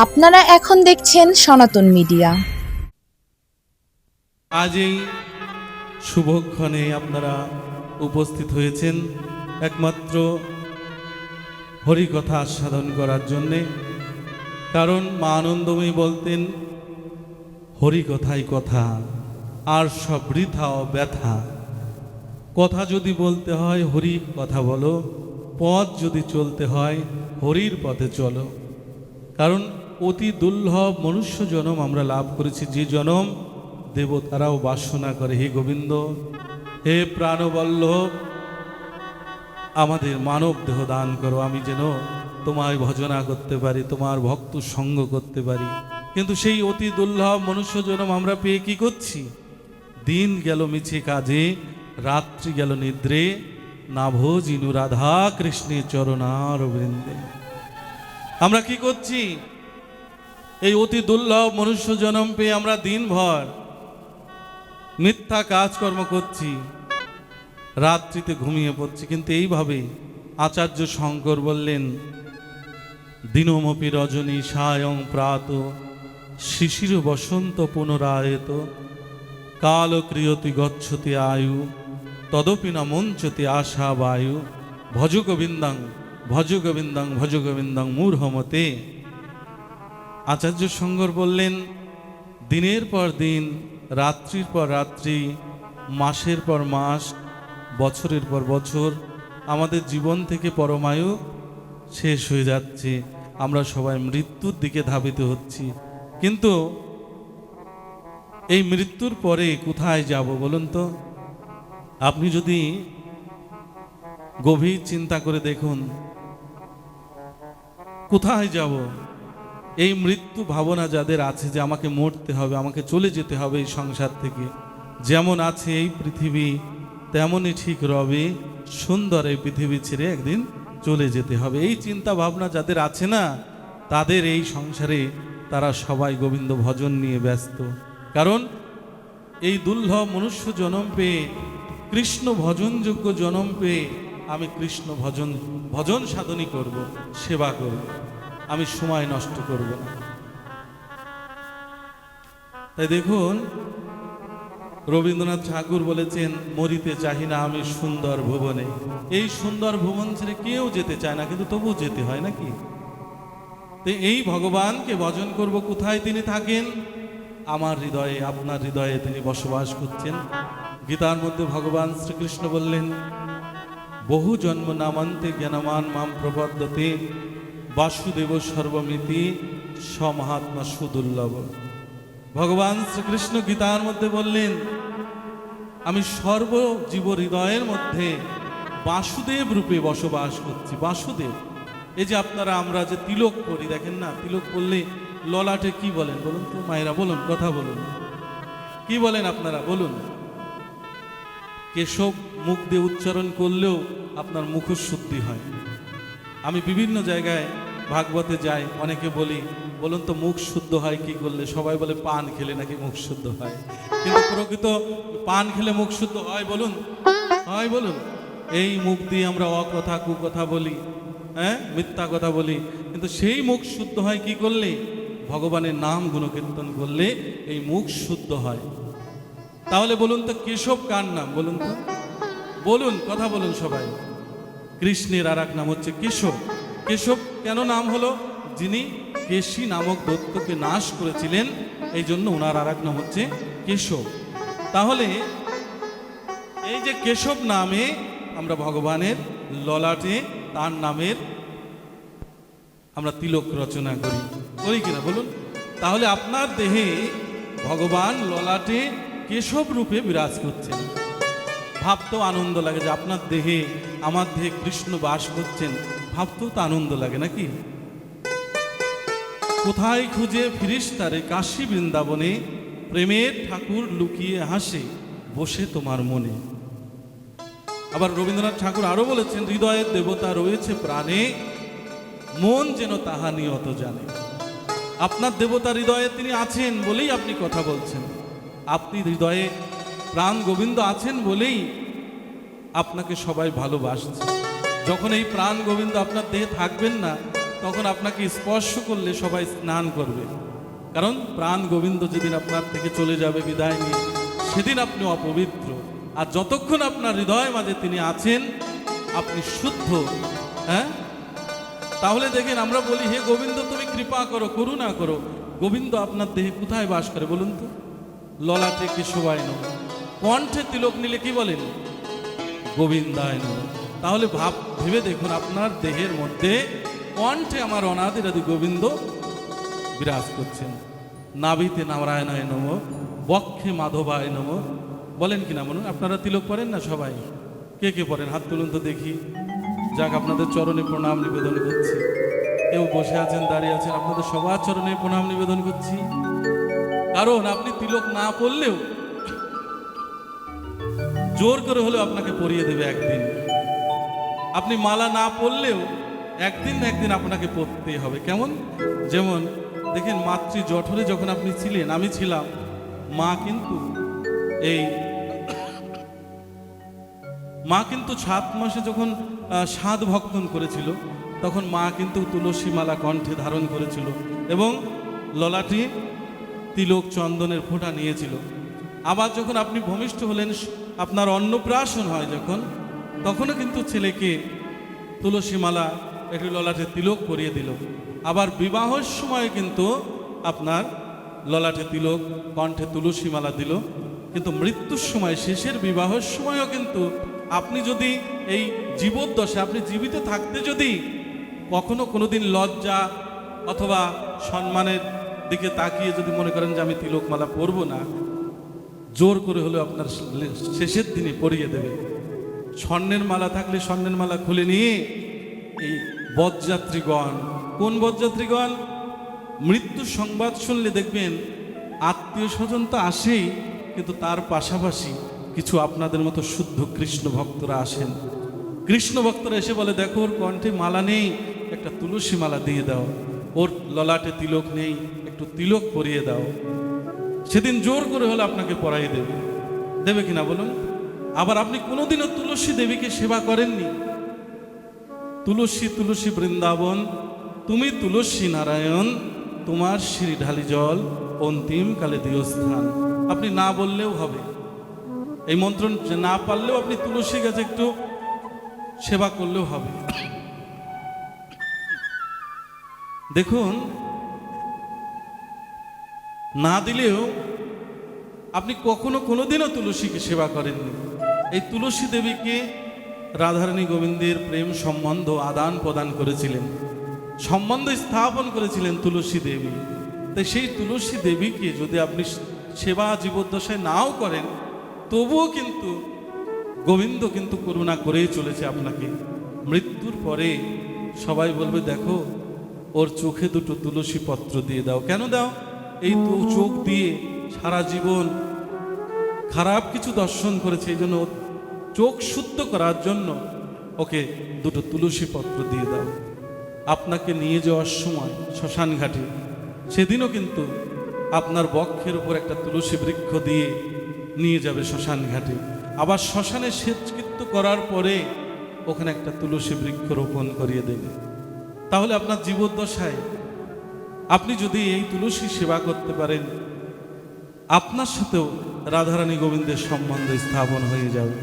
আপনারা এখন দেখছেন সনাতন মিডিয়া। আজ এই শুভক্ষণে আপনারা উপস্থিত হয়েছেন একমাত্র হরিকথা আস্বাদন করার জন্যে। কারণ মা আনন্দময়ী বলতেন, হরিকথাই কথা আর সব বৃথা ও ব্যথা। কথা যদি বলতে হয় হরি কথা বলো, পথ যদি চলতে হয় হরির পথে চলো। কারণ অতি দুর্লভ মনুষ্য জনম আমরা লাভ করেছি, যে জনম দেবতারাও বাসনা করে। হে গোবিন্দ, হে প্রাণবল্লভ, আমাদের মানব দেহ দান করো, আমি যেন তোমায় ভজনা করতে পারি, তোমার ভক্ত সঙ্গ করতে পারি। কিন্তু সেই অতি দুর্লভ মনুষ্য জনম আমরা পেয়ে কি করছি? দিন গেল মিছে কাজে, রাত্রি গেল নিদ্রে, না ভজিনু রাধা কৃষ্ণের চরণার বৃন্দে। আমরা কি করছি? এই অতি দুর্লভ মনুষ্য জনম পেয়ে আমরা দিনভর মিথ্যা কাজকর্ম করছি, রাত্রিতে ঘুমিয়ে পড়ছি। কিন্তু এইভাবে আচার্য শঙ্কর বললেন, দিনমপি রজনী সায়ং প্রাত, শিশির বসন্ত পুনরায়ত, কাল ক্রিয়তি গচ্ছতি আয়ু, তদপি না মঞ্চতি আশা বায়ু, ভজ গোবিন্দাং ভজ গোবিন্দাং ভজ গোবিন্দাং মূঢ়মতে। আচার্য শঙ্কর বললেন, দিনের পর দিন, রাত্রির পর রাত্রি, মাসের পর মাস, বছরের পর বছর আমাদের জীবন থেকে পরমায়ু শেষ হয়ে যাচ্ছে। আমরা সবাই মৃত্যুর দিকে ধাবিত হচ্ছি। কিন্তু এই মৃত্যুর পরে কোথায় যাব বলুন তো? আপনি যদি গভীর চিন্তা করে দেখুন, কোথায় যাব? এই মৃত্যু ভাবনা যাদের আছে যে আমাকে মরতে হবে, আমাকে চলে যেতে হবে এই সংসার থেকে, যেমন আছে এই পৃথিবী তেমনই ঠিক রবে, সুন্দর এই পৃথিবী ছেড়ে একদিন চলে যেতে হবে, এই চিন্তা ভাবনা যাদের আছে না, তাদের এই সংসারে তারা সবাই গোবিন্দ ভজন নিয়ে ব্যস্ত। কারণ এই দুর্লভ মনুষ্য জনম পেয়ে, কৃষ্ণ ভজনযোগ্য জনম পেয়ে আমি কৃষ্ণ ভজন সাধনই করব, সেবা করব, আমি সময় নষ্ট করব না। তাই দেখুন, রবীন্দ্রনাথ ঠাকুর বলেছেন, মরিতে চাহি না আমি সুন্দর ভুবনে। এই সুন্দর ভুবন ছেড়ে কেউ যেতে চায় না, কিন্তু তবু যেতে হয় নাকি? তো এই ভগবানকে ভজন করব, কোথায় তিনি থাকেন? আমার হৃদয়ে, আপনার হৃদয়ে তিনি বসবাস করছেন। গীতার মধ্যে ভগবান শ্রীকৃষ্ণ বললেন, বহু জন্ম নামান্তে জ্ঞানমান মাম প্রপদ্যতে, বাসুদেব সর্বমিতি সমহাত্মা সুদুর্লভ। ভগবান শ্রীকৃষ্ণ গীতার মধ্যে বললেন, আমি সর্বজীব হৃদয়ের মধ্যে বাসুদেব রূপে বসবাস করছি। বাসুদেব, এই যে আপনারা আমরা যে তিলক করি, দেখেন না, তিলক করলে ললাটে কি বলেন বলুন তো? মায়েরা বলুন, কথা বলুন, কি বলেন আপনারা বলুন? কেশব মুখ দিয়ে উচ্চারণ করলেও আপনার মুখশুদ্ধি হয়। আমি বিভিন্ন জায়গায় ভাগবতে যাই, অনেকে বলি, বলুন তো মুখ শুদ্ধ হয় কি করলে? সবাই বলে পান খেলে নাকি মুখ শুদ্ধ হয়। কিন্তু প্রকৃত পান খেলে মুখ শুদ্ধ হয় বলুন? হয় বলুন? এই মুখ দিয়ে আমরা অকথা কুকথা বলি, হ্যাঁ, মিথ্যা কথা বলি, কিন্তু সেই মুখ শুদ্ধ হয় কি করলে? ভগবানের নাম গুণকীর্তন করলে এই মুখ শুদ্ধ হয়। তাহলে বলুন তো, কেশব কার নাম বলুন তো? বলুন, কথা বলুন সবাই। কৃষ্ণের আর এক নাম হচ্ছে কেশব। কেশব কেন নাম হলো? যিনি কেশী নামক দৈত্যকে নাশ করেছিলেন, এই জন্য ওনার আর এক নাম হচ্ছে কেশব। তাহলে এই যে কেশব নামে আমরা ভগবানের ললাটে তার নামের আমরা তিলক রচনা করি, করি কিনা বলুন? তাহলে আপনার দেহে ভগবান ললাটে কেশব রূপে বিরাজ করছেন। ভাবতেও আনন্দ লাগে যে আপনার দেহে, আমার দেহে কৃষ্ণ বাস করছেন। ভাবতেও তো আনন্দ লাগে নাকি? কোথায় খুঁজে ফিরিস তারে কাশী বৃন্দাবনে, প্রেমের ঠাকুর লুকিয়ে হাসে বসে তোমার মনে। আবার রবীন্দ্রনাথ ঠাকুর আরো বলেছেন, হৃদয়ের দেবতা রয়েছে প্রাণে, মন যেন তাহা নিয়ত জানে। আপনার দেবতা হৃদয়ে তিনি আছেন বলেই আপনি কথা বলছেন। আপনি হৃদয়ে প্রাণ গোবিন্দ আছেন বলেই আপনাকে সবাই ভালোবাসছে। যখন এই প্রাণ গোবিন্দ আপনার দেহে থাকবেন না, তখন আপনাকে স্পর্শ করলে সবাই স্নান করবে, কারণ প্রাণ গোবিন্দ যেদিন আপনার থেকে চলে যাবে বিদায় নিয়ে, সেদিন আপনি অপবিত্র। আর যতক্ষণ আপনার হৃদয় মাঝে তিনি আছেন আপনি শুদ্ধ। হ্যাঁ, তাহলে দেখেন আমরা বলি হে গোবিন্দ তুমি কৃপা করো, করুণা করো। গোবিন্দ আপনার দেহে কোথায় বাস করে বলুন তো? ললাটে কেশবায় নমঃ, কণ্ঠে তিলক নিলে কি বলেন? গোবিন্দায় নমঃ। তাহলে ভেবে দেখুন আপনার দেহের মধ্যে কণ্ঠে আমার অনাদিরাদি গোবিন্দ বিরাজ করছেন। নাভিতে নারায়ণায় নমঃ, বক্ষে মাধবায় নমঃ। বলেন কিনা বলুন? আপনারা তিলক পড়েন না সবাই? কে কে পড়েন হাত তুলুন তো দেখি। যাক, আপনাদের চরণে প্রণাম নিবেদন করছি। কেউ বসে আছেন, দাঁড়িয়ে আছেন, আপনাদের সবার চরণে প্রণাম নিবেদন করছি। কারণ আপনি তিলক না পড়লেও জোর করে হলেও আপনাকে পরিয়ে দেবে একদিন। আপনি মালা না পড়লেও একদিন না একদিন আপনাকে পড়তেই হবে। কেমন? যেমন দেখেন মাতৃ জঠরে যখন আপনি ছিলেন, আমি ছিলাম, মা কিন্তু 7 মাসে যখন 7 ভক্তন করেছিল, তখন মা কিন্তু তুলসী মালা কণ্ঠে ধারণ করেছিল এবং ললাটে তিলক চন্দনের ফোঁটা নিয়েছিল। আবার যখন আপনি ভূমিষ্ঠ হলেন, আপনার অন্নপ্রাশন হয় যখন, তখনও কিন্তু ছেলেকে তুলসী মালা একটি ললাটে তিলক পরিয়ে দিল। আবার বিবাহের সময় কিন্তু আপনার ললাটে তিলক, কণ্ঠে তুলসী মালা দিল। কিন্তু মৃত্যুর সময়, শেষের বিবাহের সময়ও কিন্তু আপনি যদি এই জীবদ্দশায় আপনি জীবিত থাকতে যদি কখনো কোনোদিন লজ্জা অথবা সম্মানের দিকে তাকিয়ে যদি মনে করেন যে আমি তিলক মালা পরবো না, জোর করে হলেও আপনার শেষের দিনে পরিয়ে দেবে। স্বর্ণের মালা থাকলে স্বর্ণের মালা খুলে নিয়ে এই বরযাত্রীগণ, কোন বরযাত্রীগণ? মৃত্যুর সংবাদ শুনলে দেখবেন আত্মীয় স্বজন তো আসেই, কিন্তু তার পাশাপাশি কিছু আপনাদের মতো শুদ্ধ কৃষ্ণ ভক্তরা আসেন। কৃষ্ণ ভক্তরা এসে বলে, দেখো ওর কণ্ঠে মালা নেই, একটা তুলসী মালা দিয়ে দাও। ওর ললাটে তিলক নেই, একটু তিলক পরিয়ে দাও। সেদিন জোর করে হলে আপনাকে পরাই দেবে। দেবে কিনা বলুন? আবার আপনি কোনোদিনও তুলসী দেবীকে সেবা করেননি? তুলসী তুলসী বৃন্দাবন, তুমি তুলসী নারায়ণ, তোমার শ্রী ঢালি জল, অন্তিম কালে দিও স্থান। আপনি না বললেও হবে, এই মন্ত্র না পারলেও আপনি তুলসী গাছে একটু সেবা করলেও হবে। দেখুন, না দিলেও আপনি কখনো কোনোদিনও তুলসীকে সেবা করেননি। এই তুলসী দেবীকে রাধারানী গোবিন্দের প্রেম সম্বন্ধ আদান প্রদান করেছিলেন, সম্বন্ধ স্থাপন করেছিলেন তুলসী দেবী। তাই সেই তুলসী দেবীকে যদি আপনি সেবা জীবদ্দশায় নাও করেন, তবুও কিন্তু গোবিন্দ কিন্তু করুণা করেই চলেছে আপনাকে। মৃত্যুর পরে সবাই বলবে, দেখো ওর চোখে দুটো তুলসী পত্র দিয়ে দাও। কেন দাও? এই তো চোখ দিয়ে সারা জীবন খারাপ কিছু দর্শন করেছে, এই জন্য চোখ শুদ্ধ করার জন্য ওকে দুটো তুলসী পত্র দিয়ে দাও। আপনাকে নিয়ে যাওয়ার সময় শ্মশান ঘাটে, সেদিনও কিন্তু আপনার বক্ষের উপর একটা তুলসী বৃক্ষ দিয়ে নিয়ে যাবে শ্মশান ঘাটে। আবার শ্মশানে শেষকৃত্য করার পরে ওখানে একটা তুলসী বৃক্ষ রোপণ করিয়ে দেবে। তাহলে আপনার জীবদ্দশায় আপনি যদি এই তুলসী সেবা করতে পারেন, আপনার সাথেও রাধারানী গোবিন্দের সম্বন্ধ স্থাপন হয়ে যাবে।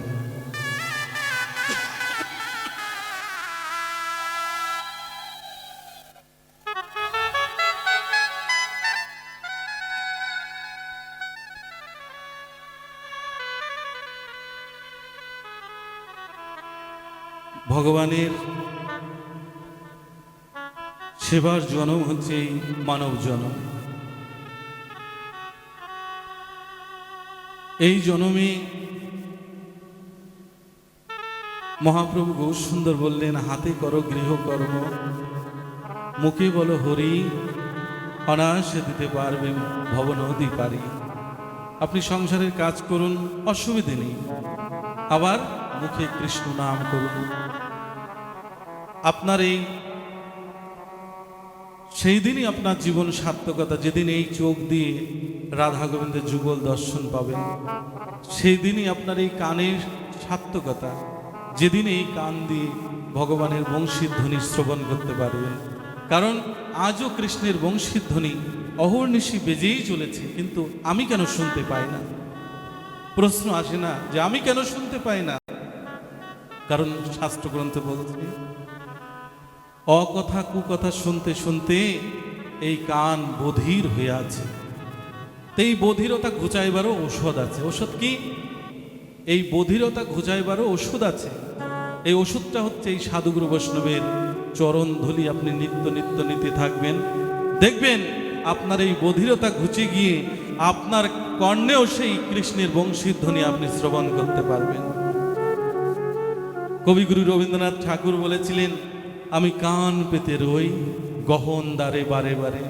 ভগবানের সেবার জন্ম হচ্ছে এই মানব জন্ম। এই জন্মে মহাপ্রভু গৌরসুন্দর বললেন, হাতে করো গৃহকর্ম, মুখে বলো হরি, অনায়াসে দিতে পারবে ভবনদী পারি। আপনি সংসারের কাজ করুন, অসুবিধে নেই, আবার মুখে কৃষ্ণ নাম করুন। আপনার এই সেই দিনই আপনার জীবন সার্থকতা। যেদিন এই চোখ দিয়ে রাধা গোবিন্দের যুগল দর্শন পাবেন, সেই দিনই আপনার এই কানের সার্থকতা। যেদিন এই কান দিয়ে ভগবানের বংশীর ধ্বনি শ্রবণ করতে পারবেন, কারণ আজও কৃষ্ণের বংশীর ধ্বনি অহর্নিশি বেজেই চলেছে, কিন্তু আমি কেন শুনতে পাই না? প্রশ্ন আসে না যে আমি কেন শুনতে পাই না? কারণ শাস্ত্রগ্রন্থে বলছে অকথা কুকথা শুনতে শুনতে এই কান বধির হয়ে আছে। তো এই বধিরতা ঘুচাইবারও ঔষধ আছে। ওষুধ কি? এই বধিরতা ঘুচাইবারও ওষুধ আছে। এই ওষুধটা হচ্ছে এই সাধুগুরু বৈষ্ণবের চরণ ধুলি আপনি নিত্য নিত্য নিতে থাকবেন, দেখবেন আপনার এই বধিরতা ঘুচে গিয়ে আপনার কর্ণেও সেই কৃষ্ণের বংশীর ধ্বনি আপনি শ্রবণ করতে পারবেন। কবিগুরু রবীন্দ্রনাথ ঠাকুর বলেছিলেন, আমি কান পেতে রই গহন দ্বারে বারে বারে,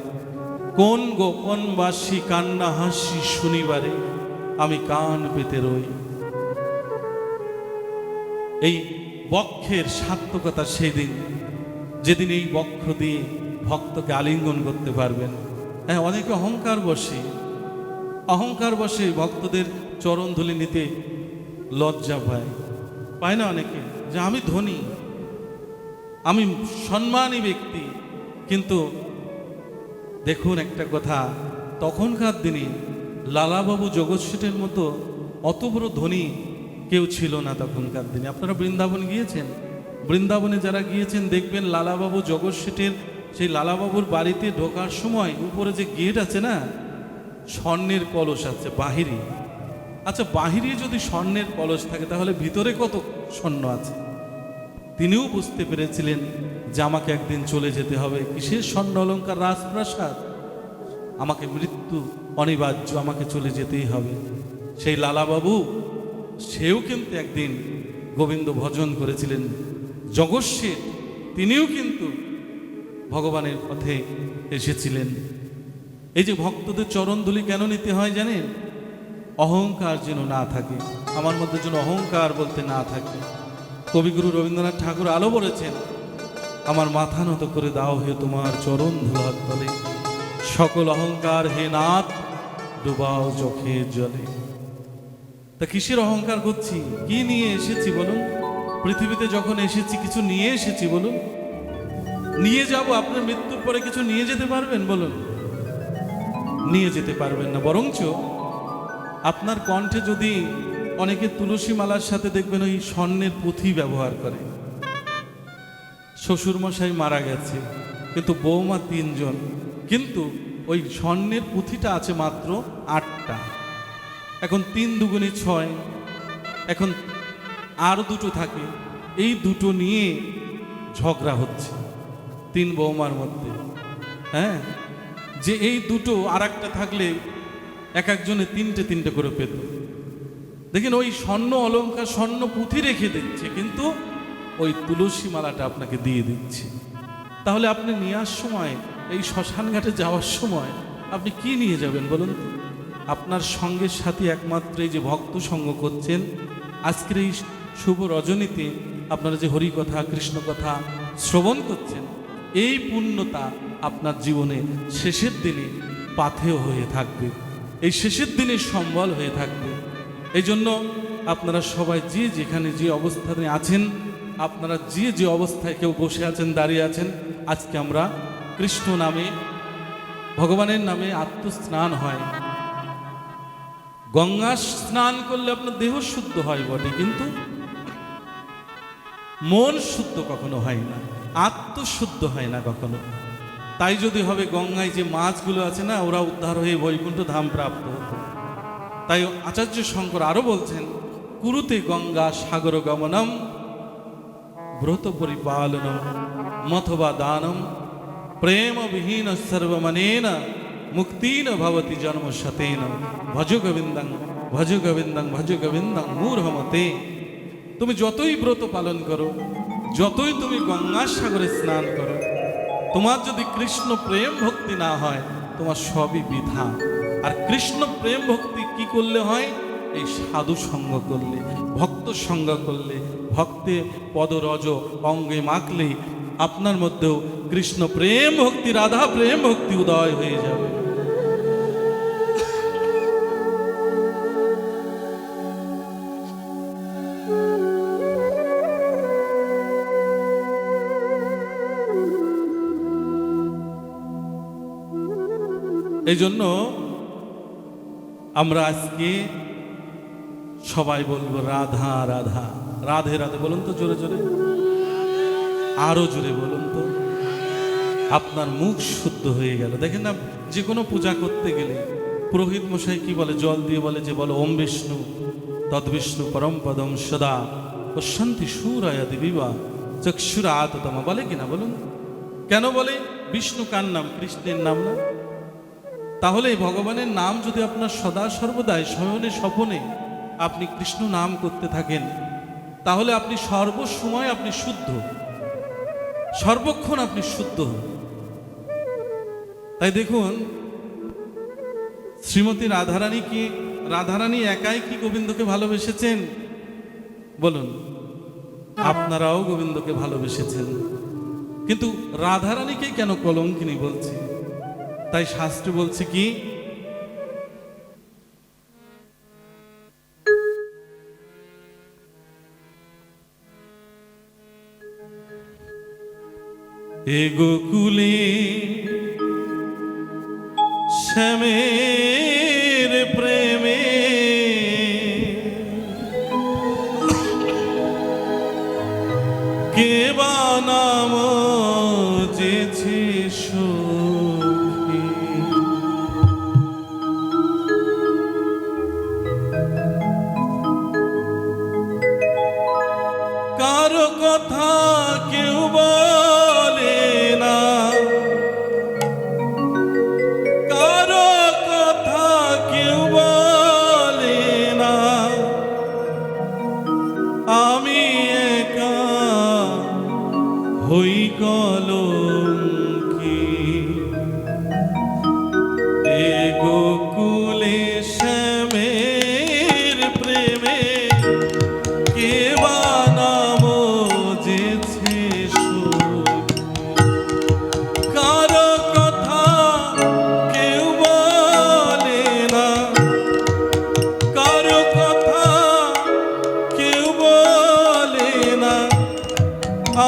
কোন গোপন বাসি কান্না হাসি শুনিবারে, আমি কান পেতে রই। এই বক্ষের সার্থকতা সেদিন যেদিন এই বক্ষ দিয়ে ভক্তকে আলিঙ্গন করতে পারবেন। হ্যাঁ, অনেকে অহংকার বসে ভক্তদের চরণ ধুলি নিতে লজ্জা পায় না অনেকে, যে আমি ধনী, আমি সম্মানী ব্যক্তি। কিন্তু দেখুন একটা কথা, তখনকার দিনে লালাবাবু জগৎ শেঠের মতো অত বড় ধনী কেউ ছিল না তখনকার দিনে। আপনারা বৃন্দাবন গিয়েছেন? বৃন্দাবনে যারা গিয়েছেন দেখবেন লালাবাবু জগৎ শেঠের সেই লালাবাবুর বাড়িতে ঢোকার সময় উপরে যে গেট আছে না, স্বর্ণের কলস আছে বাহিরে। আচ্ছা, বাহিরে যদি স্বর্ণের কলস থাকে তাহলে ভিতরে কত স্বর্ণ আছে? তিনিও বুঝতে পেরেছিলেন যে আমাকে একদিন চলে যেতে হবে। কিসের স্বর্ণ অলঙ্কার, রাজপ্রাসাদ? আমাকে মৃত্যু অনিবার্য, আমাকে চলে যেতেই হবে। সেই লালাবাবু সেও কিন্তু একদিন গোবিন্দ ভজন করেছিলেন। জগৎ শেঠ তিনিও কিন্তু ভগবানের পথে এসেছিলেন। এই যে ভক্তদের চরণধুলি কেন নিতে হয় জানেন? অহংকার যেন না থাকে, আমার মধ্যে যেন অহংকার বলতে না থাকে। কবিগুরু রবীন্দ্রনাথ ঠাকুর আলো বলেছেন, আমার মাথা নত করে দাও হে তোমার চরণ ধুলার তলে, সকল অহংকার হে নাথ ডুবাও চোখের জলে। তা কিসের অহংকার করছি? কি নিয়ে এসেছি বলুন? পৃথিবীতে যখন এসেছি কিছু নিয়ে এসেছি বলুন? নিয়ে যাব, আপনার মৃত্যুর পরে কিছু নিয়ে যেতে পারবেন বলুন? নিয়ে যেতে পারবেন না। বরঞ্চ আপনার কণ্ঠে যদি অনেকে তুলসী মালার সাথে দেখবেন ওই স্বর্ণের পুঁথি ব্যবহার করে। শ্বশুরমশাই মারা গেছে কিন্তু বৌমা 3 জন, কিন্তু ওই স্বর্ণের পুঁথিটা আছে মাত্র 8টা। এখন 3 দুগুণে 6, এখন আর 2টো থাকে। এই 2টো নিয়ে ঝগড়া হচ্ছে 3 বৌমার মধ্যে। হ্যাঁ, যে এই 2টো আর একটা থাকলে এক একজনে 3টে করে পেত। দেখেন, ওই স্বর্ণ অলঙ্কার স্বর্ণ পুঁথি রেখে দিচ্ছে, কিন্তু ওই তুলসী মালাটা আপনাকে দিয়ে দিচ্ছে। তাহলে আপনি নেওয়ার সময়, এই শ্মশান ঘাটে যাওয়ার সময় আপনি কি নিয়ে যাবেন বলুন? আপনার সঙ্গের সাথে একমাত্র এই যে ভক্ত সঙ্গ করছেন, আজকের এই শুভ রজনীতে আপনারা যে হরি কথা কৃষ্ণ কথা শ্রবণ করছেন, এই পুণ্যতা আপনার জীবনে শেষের দিনে পাথেয় হয়ে থাকবে, এই শেষের দিনে সম্বল হয়ে থাকবে। এই জন্য আপনারা সবাই যে যেখানে যে অবস্থানে আছেন, আপনারা যে যে অবস্থায় কেউ বসে আছেন, দাঁড়িয়ে আছেন, আজকে আমরা কৃষ্ণ নামে, ভগবানের নামে আত্মস্নান হয়। গঙ্গা স্নান করলে আপনার দেহ শুদ্ধ হয় বটে, কিন্তু মন শুদ্ধ কখনো হয় না, আত্মশুদ্ধ হয় না কখনো। তাই যদি হবে গঙ্গায় যে মাছগুলো আছে না, ওরা উদ্ধার হয়ে বৈকুণ্ঠ ধাম প্রাপ্ত হতো। তাই আচার্য শঙ্কর আরো বলছেন, কুরুতে গঙ্গা সাগর গমনম ব্রত পরিপালনম মথবা দানম প্রেম বিহীন সর্বমনেন মুক্তিন ভবতি জন্ম শতেন ভজ গোবিন্দং ভজ গোবিন্দং ভজ গোবিন্দং মূঢ়মতে। তুমি যতই ব্রত পালন করো, যতই তুমি গঙ্গা সাগরে স্নান করো, তোমার যদি কৃষ্ণ প্রেম ভক্তি না হয়, তোমার সবই বৃথা। আর কৃষ্ণ প্রেম ভক্তি কি করলে হয়? এই সাধু সঙ্গ করলে, ভক্ত সঙ্গ করলে, ভক্তে পদরজ অঙ্গে মাখলে আপনার মধ্যেও কৃষ্ণ প্রেম ভক্তি, রাধা প্রেম ভক্তি উদয় হয়ে যাবে। এই জন্য আমরা আজকে সবাই বলবো রাধা রাধা, রাধে রাধে বলুন তো জোরে জোরে, আরো জোরে বলুন তো। আপনার মুখ শুদ্ধ হয়ে গেল। দেখেন না, যে কোনো পূজা করতে গেলে পুরোহিত মশাই কি বলে, জল দিয়ে বলে যে বলো ওম বিষ্ণু তদ্বিষ্ণু পরম পদম সদা ও শান্তি সুরায়া দিবিবা চক্ষুরা আততমা, বলে কিনা বলুন? কেন বলে? বিষ্ণু কার নাম? কৃষ্ণের নাম না? তাহলে ভগবানের নাম যদি আপনার সদা সর্বদাই শয়নে স্বপনে আপনি কৃষ্ণ নাম করতে থাকেন, তাহলে আপনি সর্বসময় আপনি শুদ্ধ, সর্বক্ষণ আপনি শুদ্ধ। তাই দেখুন, শ্রীমতী রাধারানী একাই কি গোবিন্দকে ভালোবেসেছেন? বলুন, আপনারাও গোবিন্দকে ভালোবেসেছেন, কিন্তু রাধারানীকে কেন কলঙ্কিনী বলছি? তাই শাস্ত্রে বলছে কি, এ গোকুলে শ্যামের প্রেমে কে বা নাম যেছে সখী, কারো কথা কেউ বলে না, কারো কথা কেউ বলে না, আমি একা হই কলঙ্কি। এ গোকুলে শ্যামের প্রেমে কে বা নাম যেছে সখী, কারো কথা কেউ বলে না, কারো কথা কেউ বলে না,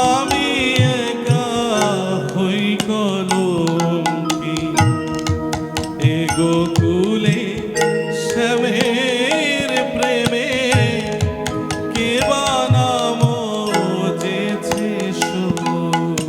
আমি একা হই কলঙ্কি। এ গোকুলে শ্যামের প্রেমে কে বা নাম যেছে সখী।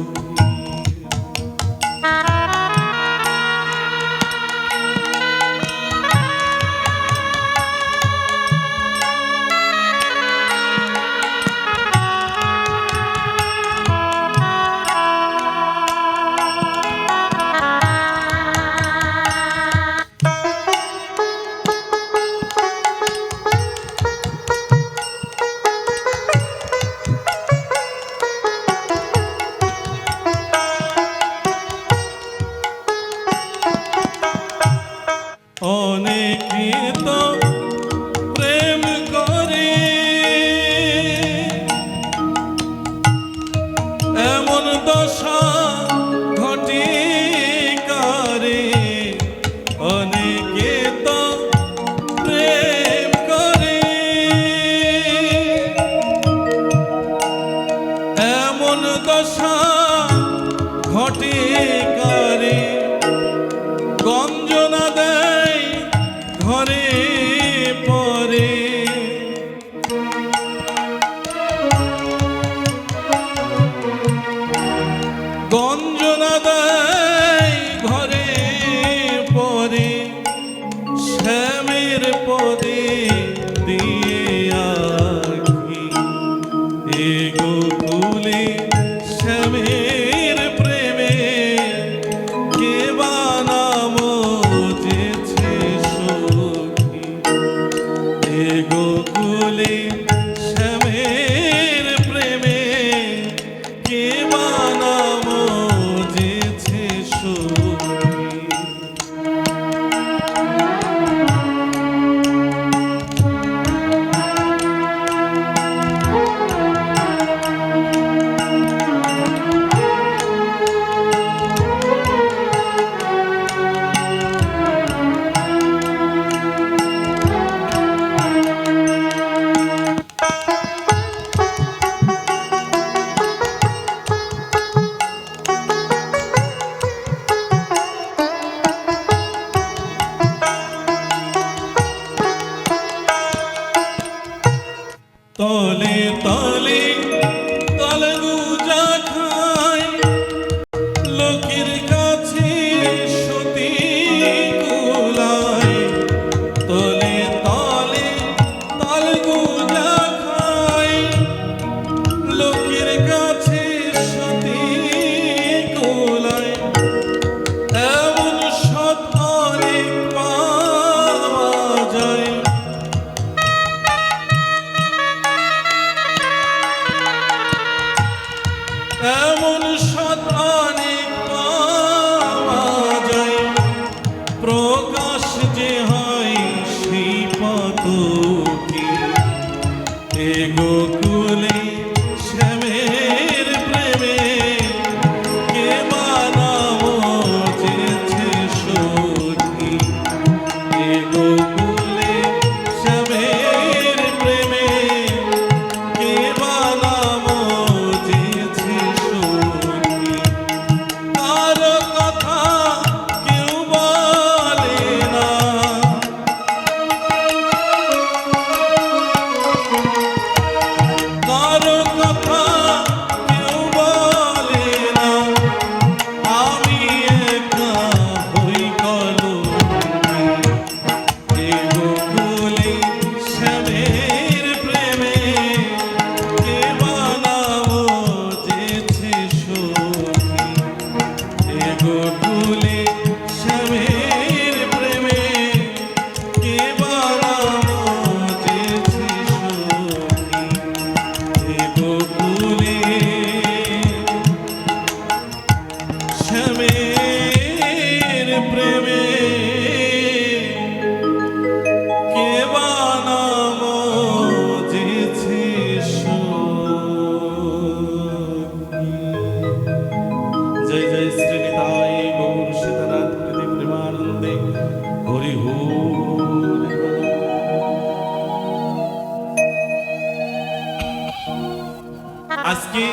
আজকে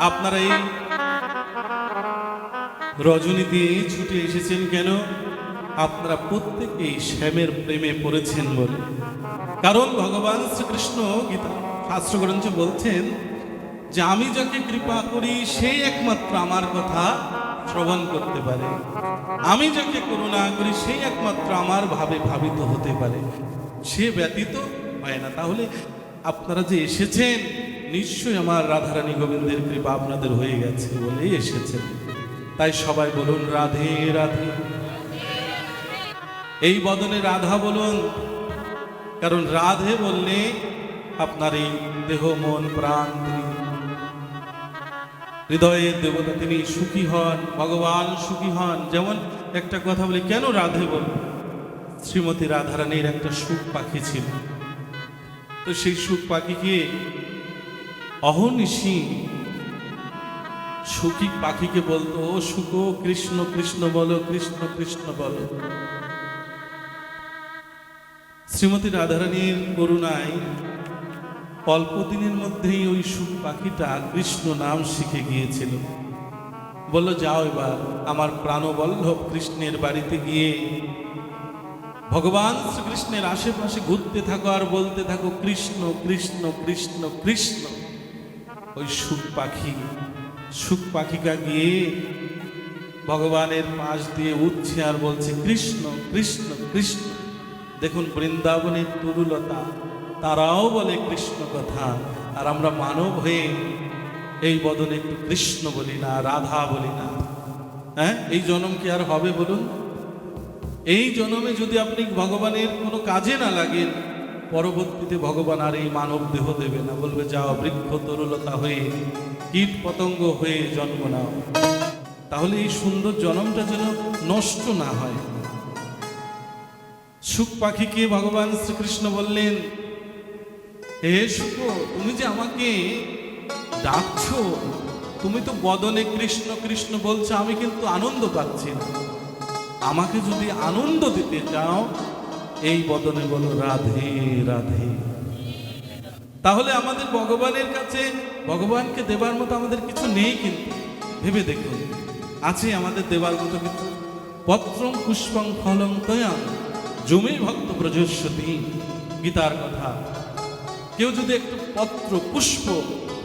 আপনারা এই রজনীতে ছুটে এসেছেন কেন? আপনারা প্রত্যেকেই শ্যামের প্রেমে পড়েছেন বলে। কারণ ভগবান শ্রীকৃষ্ণ গীতা শাস্ত্র গ্রন্থে বলছেন যে আমি যাকে কৃপা করি সেই একমাত্র আমার কথা শ্রবণ করতে পারে, আমি যাকে করুণা করি সেই একমাত্র আমার ভাবে ভাবিত হতে পারে, সে ব্যতীত হয় না। তাহলে আপনারা যে এসেছেন নিশ্চয়ই আমার রাধারানী গোবিন্দের কৃপা আপনাদের হয়ে গেছে বলেই এসেছেন। তাই সবাই বলুন রাধে রাধে। এই বদনে রাধা বলুন, কারণ রাধে বললে আপনার এই দেহ মন প্রাণ হৃদয়ের দেবতা তিনি সুখী হন, ভগবান সুখী হন। যেমন একটা কথা বলি, কেন রাধে বল? শ্রীমতী রাধারানীর একটা সুখ পাখি ছিল, তো সেই সুখ পাখিকে অহর্নিশি সুখী পাখিকে বলতো, ও সুখ কৃষ্ণ কৃষ্ণ বলো, কৃষ্ণ কৃষ্ণ বলো। শ্রীমতী রাধারানীর করুণায় অল্প দিনের মধ্যেই ওই সুখ পাখিটা কৃষ্ণ নাম শিখে গিয়েছিল। বলল, যাও এবার আমার প্রাণবল্লভ কৃষ্ণের বাড়িতে গিয়ে ভগবান শ্রীকৃষ্ণের আশেপাশে ঘুরতে থাকো আর বলতে থাকো কৃষ্ণ কৃষ্ণ কৃষ্ণ কৃষ্ণ। ওই সুখ পাখিটা গিয়ে ভগবানের পাশ দিয়ে উঠছে আর বলছে কৃষ্ণ কৃষ্ণ কৃষ্ণ। দেখুন বৃন্দাবনের তরুলতা, তারাও বলে কৃষ্ণ কথা, আর আমরা মানব হয়ে এই বদনে একটু কৃষ্ণ বলি না, রাধা বলি না। হ্যাঁ, এই জন্ম কি আর হবে বলুন? এই জন্মে যদি আপনি ভগবানের কোনো কাজে না লাগেন, পরবর্তীতে ভগবান আর এই মানব দেহ দেবে না, বলবে যাও বৃক্ষ তরুলতা হয়ে কীট পতঙ্গ হয়ে জন্ম নাও। তাহলে এই সুন্দর জন্মটা যেন নষ্ট না হয়। সুখ পাখিকে ভগবান শ্রীকৃষ্ণ বললেন, হে সুখ, তুমি যে আমাকে ডাকছো, তুমি তো বদনে কৃষ্ণ কৃষ্ণ বলছো, আমি কিন্তু আনন্দ পাচ্ছি না। আমাকে যদি আনন্দ দিতে চাও, এই বদনে বলো রাধে রাধে। তাহলে আমাদের ভগবানের কাছে ভগবানকে দেবার মতো আমাদের কিছু নেই, কিন্তু ভেবে দেখুন আছে আমাদের দেবার মতো কিছু। পত্রং পুষ্পং ফলং তয়াং জমি ভক্ত ব্রজস্বতী, গীতার কথা। কেউ যদি একটু পত্র পুষ্প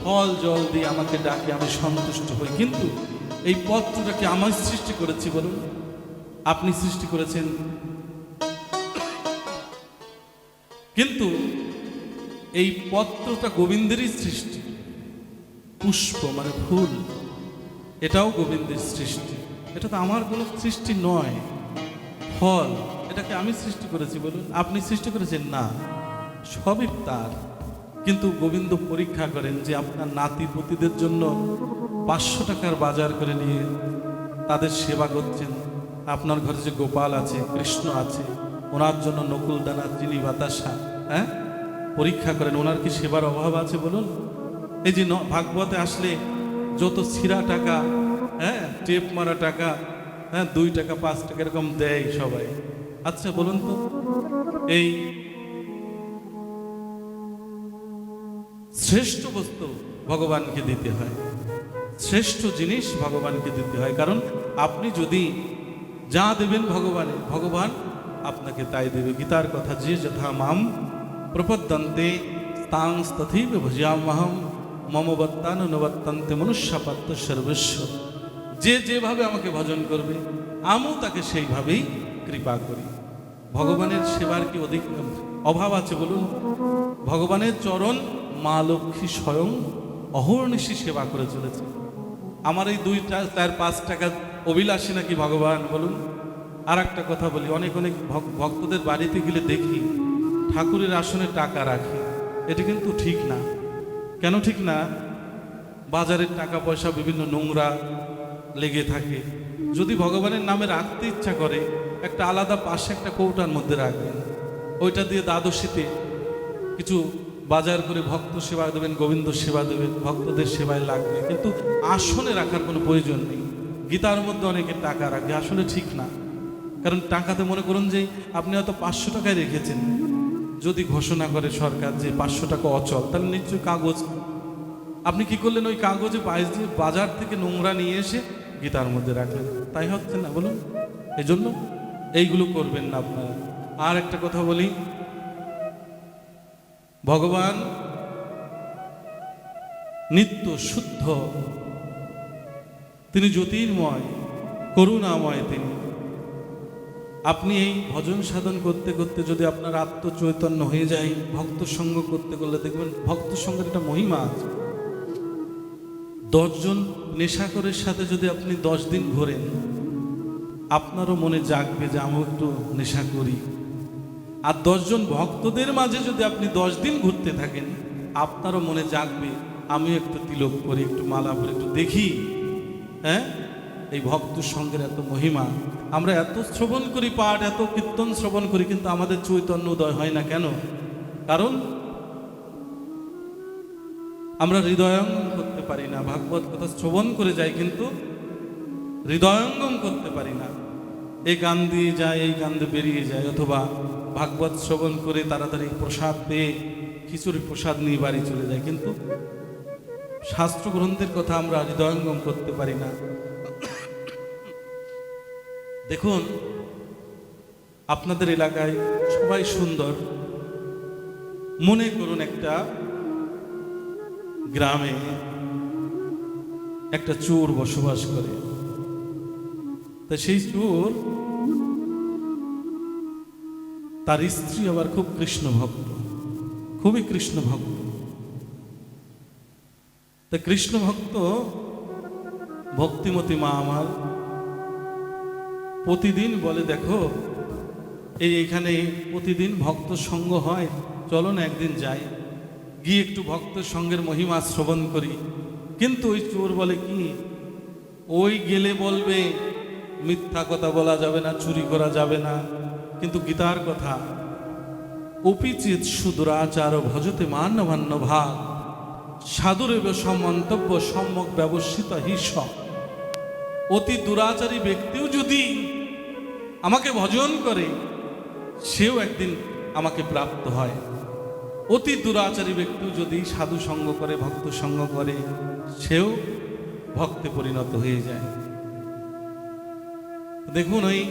ফল জল দিয়ে আমাকে ডাকে, আমি সন্তুষ্ট হই। কিন্তু এই পত্রটাকে আমি সৃষ্টি করেছি বলুন? আপনি সৃষ্টি করেছেন, কিন্তু এই পত্রটা গোবিন্দেরই সৃষ্টি। পুষ্প মানে ফুল, এটাও গোবিন্দের সৃষ্টি, এটা তো আমার কোনো সৃষ্টি নয়। ফল, এটাকে আমি সৃষ্টি করেছি বলুন? আপনি সৃষ্টি করেছেন না, সবই তার। কিন্তু গোবিন্দ পরীক্ষা করেন যে আপনার নাতিপতিদের জন্য 500 টাকার বাজার করে নিয়ে তাদের সেবা করছেন। আপনার ঘরে যে গোপাল আছে, কৃষ্ণ আছে, ওনার জন্য নকুল দানা, চিনি, বাতাসা, হ্যাঁ, পরীক্ষা করেন ওনার কি সেবার অভাব আছে বলুন? এই যে ভাগবতে আসলে যত ছিঁড়া টাকা, হ্যাঁ, টেপ মারা টাকা, হ্যাঁ, 2 টাকা 5 টাকা এরকম দেয় সবাই। আচ্ছা বলুন তো, এই শ্রেষ্ঠ বস্তু ভগবানকে দিতে হয়, শ্রেষ্ঠ জিনিস ভগবানকে দিতে হয়। কারণ আপনি যদি যা দেবেন ভগবান আপনাকে তাই দেবে। গীতার কথা, যে যথা মাম প্রপদ্যন্তে তাং তথৈব ভজাম্যহম মম বত্তানুবর্তন্তে মনুষ্যপাত্র সর্বস্ব। যে যেভাবে আমাকে ভজন করবে আমিও তাকে সেইভাবেই কৃপা করি। ভগবানের সেবার কি অধিক অভাব আছে বলুন? ভগবানের চরণ মা লক্ষ্মী স্বয়ং অহর্নিশি সেবা করে চলেছে। আমার এই 2 4 5 টাকা অভিলাষী নাকি ভগবান বলুন? আর একটা কথা বলি, অনেক ভক্তদের বাড়িতে গেলে দেখি ঠাকুরের আসনে টাকা রাখে। এটা কিন্তু ঠিক না। কেন ঠিক না? বাজারের টাকা পয়সা বিভিন্ন নোংরা লেগে থাকে। যদি ভগবানের নামে রাখতে ইচ্ছা করে, একটা আলাদা পাশে একটা কৌটার মধ্যে রাখবেন, ওইটা দিয়ে দ্বাদশীতে কিছু বাজার করে ভক্ত সেবা দেবেন, গোবিন্দ সেবা দেবেন, ভক্তদের সেবায় লাগবে। কিন্তু আসনে রাখার কোনো প্রয়োজন নেই। গীতার মধ্যে অনেকে টাকা রাখে, আসলে ঠিক না। কারণ টাকাতে মনে করুন যে আপনি হয়তো 500 টাকায় রেখেছেন, যদি ঘোষণা করে সরকার যে 500 টাকা অচল, তাহলে নিশ্চয়ই কাগজ আপনি কি করলেন? ওই কাগজে পায়েস দিয়ে বাজার থেকে নোংরা নিয়ে এসে গীতার মধ্যে রাখলেন। তাই হচ্ছে না বলুন? এই জন্য এইগুলো করবেন না আপনারা। আর একটা কথা বলি, ভগবান নিত্য শুদ্ধ, তিনি জ্যোতির্ময়, করুণাময় তিনি। আপনি এই ভজন সাধন করতে করতে যদি আপনার আত্মচৈতন্য হয়ে যায়, ভক্ত সঙ্গ করতে করলে দেখবেন ভক্ত সঙ্গের একটা মহিমা আছে। 10 জন নেশাখোরের সাথে যদি আপনি 10 দিন ঘোরেন, আপনারও মনে জাগবে যে আমি একটু নেশা করি। আর 10 জন ভক্তদের মাঝে যদি আপনি 10 দিন ঘুরতে থাকেন, আপনারও মনে জাগবে আমিও একটু তিলক করি, একটু মালা পরে, একটু দেখি। হ্যাঁ, এই ভক্ত সঙ্গের এত মহিমা। আমরা এত শ্রবণ করি পাঠ, এত কীর্তন শ্রবণ করি, কিন্তু আমাদের চৈতন্য উদয় হয় না কেন? কারণ আমরা হৃদয়ঙ্গম করতে পারি না। ভাগবত কথা শ্রবণ করে যাই, কিন্তু হৃদয়ঙ্গম করতে পারি না। এই গান দিয়ে যায়, এই গান দিয়ে বেরিয়ে যায়, অথবা ভাগবত শ্রবণ করে তাড়াতাড়ি প্রসাদ পেয়ে খিচুড়ি প্রসাদ নিয়ে বাড়ি চলে যায়, কিন্তু শাস্ত্র গ্রন্থের কথা আমরা হৃদয়ঙ্গম করতে পারি না। দেখুন, আপনাদের এলাকায় সবাই সুন্দর। মনে করুন একটা গ্রামে একটা চোর বসবাস করে। তা সেই চোর, তার স্ত্রী আবার খুব কৃষ্ণ ভক্ত, খুবই কৃষ্ণ ভক্ত। তা কৃষ্ণ ভক্ত ভক্তিমতী মা আমার প্রতিদিন বলে, দেখো এইখানে প্রতিদিন ভক্ত সঙ্গ হয়, চলো না একদিন যাই, গিয়ে একটু ভক্ত সঙ্গের মহিমা শ্রবণ করি। কিন্তু ওই চোর বলে কি, ওই গেলে বলবে মিথ্যা কথা বলা যাবে না, চুরি করা যাবে না, কিন্তু গীতার কথা, অপিচিত সুদুরাচার ভজতে মান্যমান্য ভাগ সাধুরেব সমন্তব্য সম্যক ব্যবস্থিত হিস। অতি দুরাচারী ব্যক্তিও যদি আমাকে ভজন করে, সেও একদিন আমাকে প্রাপ্ত হয়। অতি দুরাচারী ব্যক্তিও যদি সাধু সঙ্গ করে, ভক্ত সঙ্গ করে, সেও ভক্তে পরিণত হয়ে যায়। দেখুন, ওই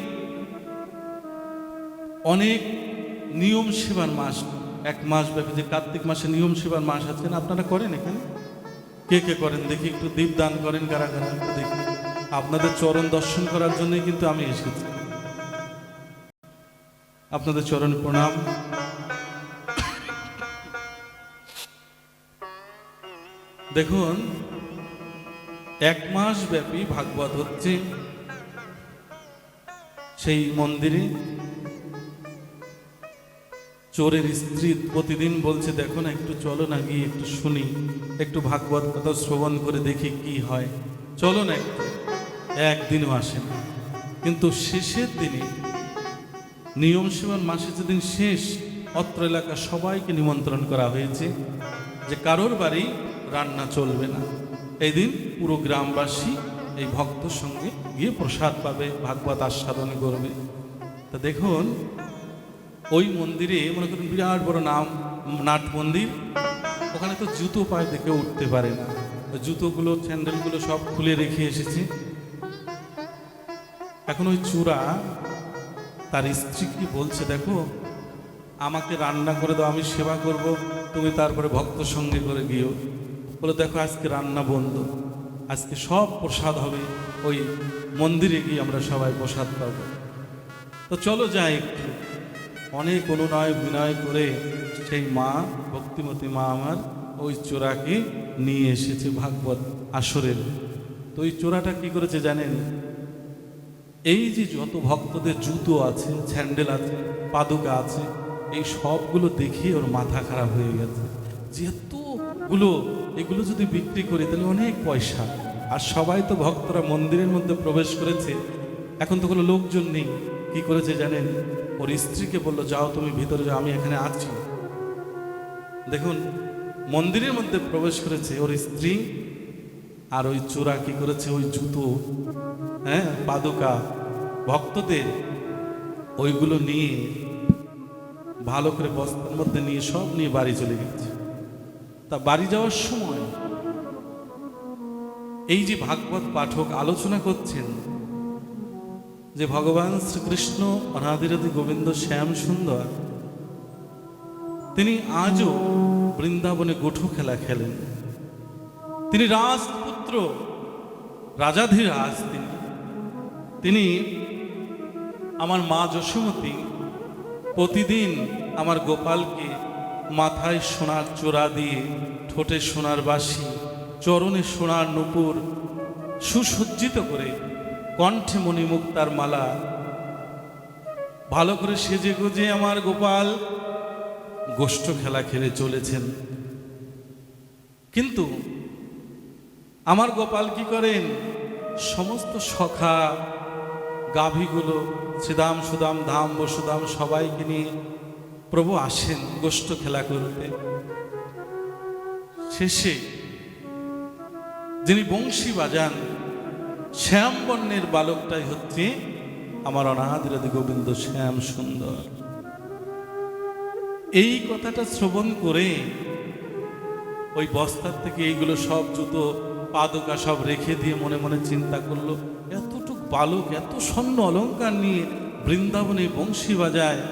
অনেক নিয়ম সেবার মাস, 1 মাস ব্যাপী যে কার্তিক মাসে নিয়ম সেবার মাস আছে না, আপনারা করেন? এখানে কে কে করেন দেখি? একটু দীপদান করেন কারা কারা, একটু দেখি। আপনাদের চরণ দর্শন করার জন্যই কিন্তু আমি এসেছি। আপনাদের চরণ প্রণাম। দেখুন, 1 মাস ব্যাপী ভাগবত হচ্ছে। সেই মন্দিরে চোরের স্ত্রী প্রতিদিন বলছে, দেখো না, একটু চলো না, গিয়ে একটু শুনি, একটু ভাগবত কথা শ্রবণ করে দেখি কি হয়, চলো না একটু। একদিনও আসে না। কিন্তু শেষের দিনে, নিয়ম সেবার মাসে যেদিন শেষ, অত্র এলাকা সবাইকে নিমন্ত্রণ করা হয়েছে যে কারোর বাড়ি রান্না চলবে না। এই দিন পুরো গ্রামবাসী এই ভক্তর সঙ্গে গিয়ে প্রসাদ পাবে, ভাগবত আস্বাদন করবে। তা দেখুন, ওই মন্দিরে মনে করুন বিরাট বড় নাট মন্দির, ওখানে তো জুতো পায়ে দেখে উঠতে পারে না। জুতোগুলো, স্যান্ডেলগুলো সব খুলে রেখে এসেছে। এখন ওই চূড়া তার স্ত্রীকে বলছে, দেখো আমাকে রান্না করে দাও, আমি সেবা করব, তুমি তারপরে ভক্ত সঙ্গে করে গিয়েও। বলে, দেখো আজকে রান্না বন্ধ, আজকে সব প্রসাদ হবে, ওই মন্দিরে গিয়ে আমরা সবাই প্রসাদ পাবো। তো চলো যাই একটু। অনেক অনুনয় বিনয় করে সেই মা, ভক্তিমতী মা আমার, ওই চোরাকে নিয়ে এসেছে ভাগবত আসরের। তো ওই চোরাটা কি করেছে জানেন? এই যে যত ভক্তদের জুতো আছে, স্যান্ডেল আছে, পাদুকা আছে, এই সবগুলো দেখে ওর মাথা খারাপ হয়ে গেছে। যেহেতুগুলো এগুলো যদি বিক্রি করি তাহলে অনেক পয়সা, আর সবাই তো ভক্তরা মন্দিরের মধ্যে প্রবেশ করেছে, এখন তো কোনো লোকজন নেই। কি করেছে জানেন? ওর স্ত্রীকে বলল, যাও তুমি ভিতরে যাও, আমি এখানে আছি। দেখুন, মন্দিরের মধ্যে প্রবেশ করেছে ওর স্ত্রী, আর ওই চোরা কি করেছে, ওই জুতো, হ্যাঁ, পাদুকা ভক্তদের, ওইগুলো নিয়ে ভালো করে বস্তার মধ্যে নিয়ে সব নিয়ে বাড়ি চলে গেছে। তা বাড়ি যাওয়ার সময় এই যে ভাগবত পাঠক আলোচনা করছেন যে ভগবান শ্রীকৃষ্ণ অনাদিরাদি গোবিন্দ শ্যাম সুন্দর, তিনি আজও বৃন্দাবনে গোঠো খেলা খেলেন। তিনি রাজপুত্র, রাজাধিরাজ। তিনি আমার মা যশোমতী প্রতিদিন আমার গোপালকে মাথায় সোনার চূড়া দিয়ে, ঠোঁটে সোনার বাঁশি, চরণে সোনার নূপুর সুসজ্জিত করে, কণ্ঠে মণিমুক্তার মালা ভালো করে সেজে গুজে আমার গোপাল গোষ্ঠ খেলা খেলে চলেছেন। কিন্তু আমার গোপাল কি করেন? সমস্ত সখা গাভীগুলো, শ্রীদাম সুদাম ধাম বসুদাম সবাইকে নিয়ে প্রভু আসেন গোষ্ঠ খেলা করতে। শেষে যিনি বংশী বাজান শ্যাম বর্ণের বালকটাই হচ্ছে আমার অনাদিরাদি গোবিন্দ শ্যাম সুন্দর। এই কথাটা শ্রবণ করে ওই বস্তার থেকে এইগুলো সব জুতো পাদুকা সব রেখে দিয়ে মনে মনে চিন্তা করলো, এতটুক বালক এত স্বর্ণ অলঙ্কার নিয়ে বৃন্দাবনে বংশী বাজায়,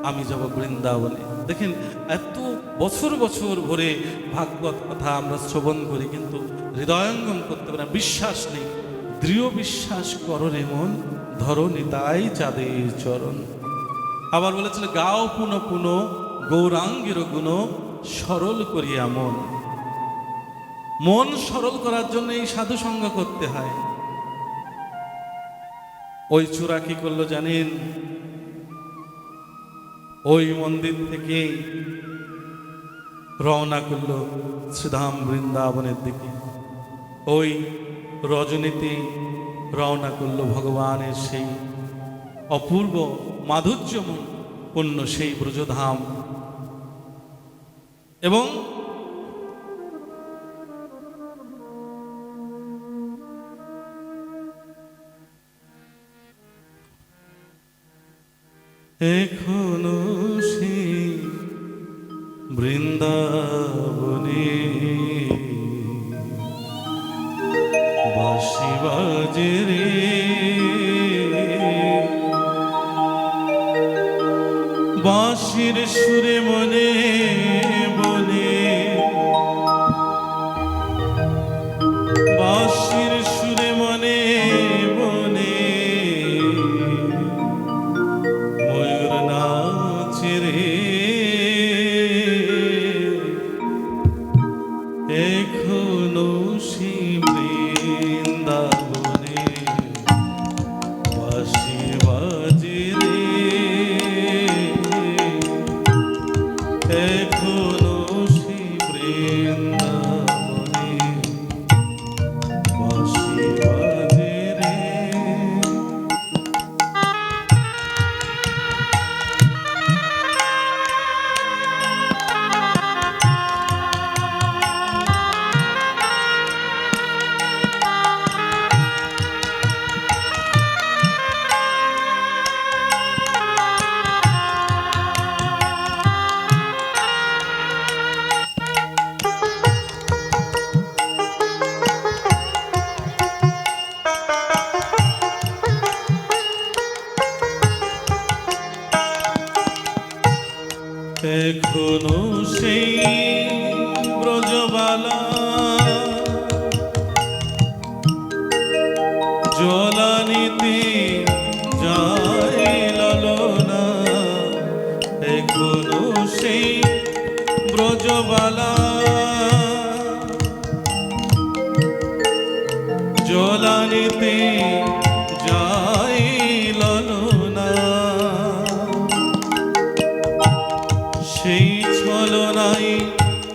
আমি যাব বৃন্দাবনে। দেখেন, এত বছর বছর ভরে ভাগবত কথা আমরা শ্রবণ করি, কিন্তু হৃদয়ঙ্গম করতে পারি না, বিশ্বাস নেই। দৃঢ় বিশ্বাস করো রে মন, ধরো নিতাই চাঁদের চরণ। আবার বলেছিল, গাও পুনঃ পুনঃ গৌরাঙ্গের গুণ, সরল করিয়া মন। মন সরল করার জন্য এই সাধু সঙ্গ করতে হয়। ওই চূড়া কি করলো জানেন? ওই মন্দির থেকে রওনা করলো শ্রীধাম বৃন্দাবনের দিকে। ওই রজনীতে রওনা করলো ভগবানের সেই অপূর্ব মাধুর্যপূর্ণ সেই ব্রজধাম। এবং এখনো সেই বৃন্দাবনে বাঁশি বাজে রে, বাঁশির সুরে মনে বনে, বাঁশির সুরে মনে বনে ময়ূর নাচে রে। এখনো সেই বৃন্দাবনে বাঁশি বাজে রে, এখনো সেই বৃন্দাবনে বাঁশি বাজে রে। এখনো সেই ব্রজবালা জলানিতে যায় ললনা, এখনো সেই ব্রজবালা জলানিতে যায় ললনা। সেই ছলনাই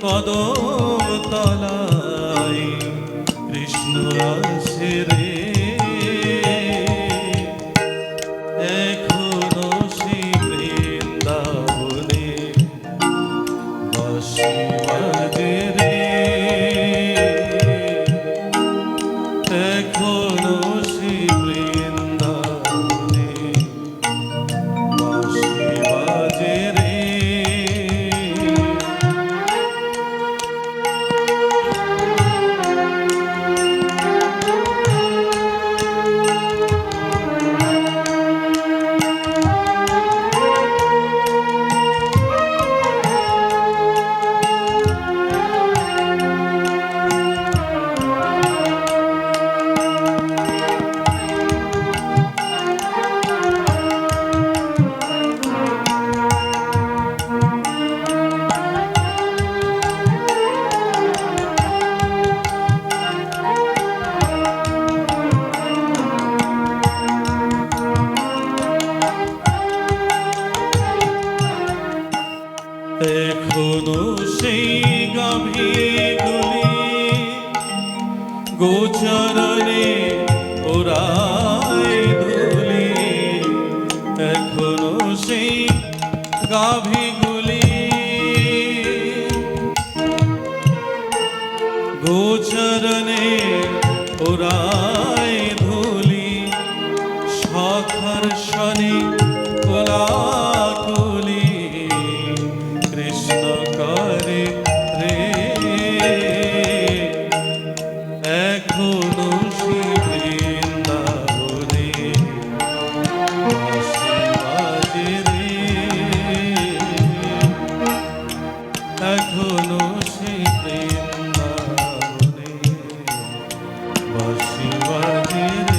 কদম তলায় কৃষ্ণ আসে রে, এখনো সেই বৃন্দাবনে বাঁশি বাজে রে, এখনো সেই বৃন্দাবনে বাঁশি বাজে রে। সখার শনি কোলাকুলি কৃষ্ণ করে রে এখনো সে বৃন্দাবনে বাঁশি বাজে রে এখনো সে বৃন্দাবনে বাঁশি বাজে রে।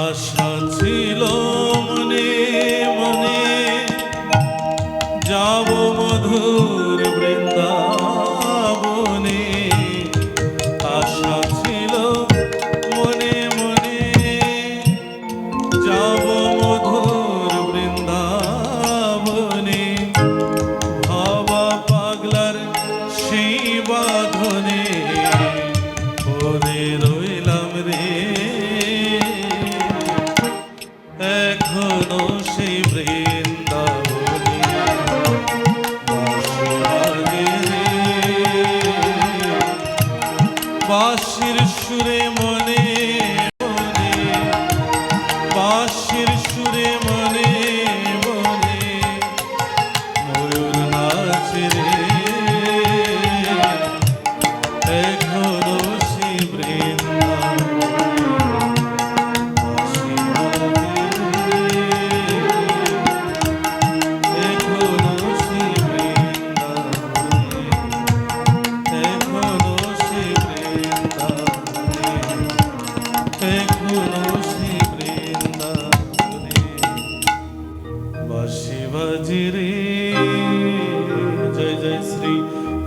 আশা ছিল মনে মনে যাব মধুর বৃন্দাবনে আশা ছিল মনে মনে যাব মধুর বৃন্দাবনে ভাবা পাগলার সেই বাঁধনে পড়ে রইলাম রে এখনো সেই বৃন্দাবনে বাঁশি বাজে রে বাঁশির সুরে মনে মনে বাঁশির সুরে মনে মনে ময়ূর নাচে রে এখনো সেই जय जय श्री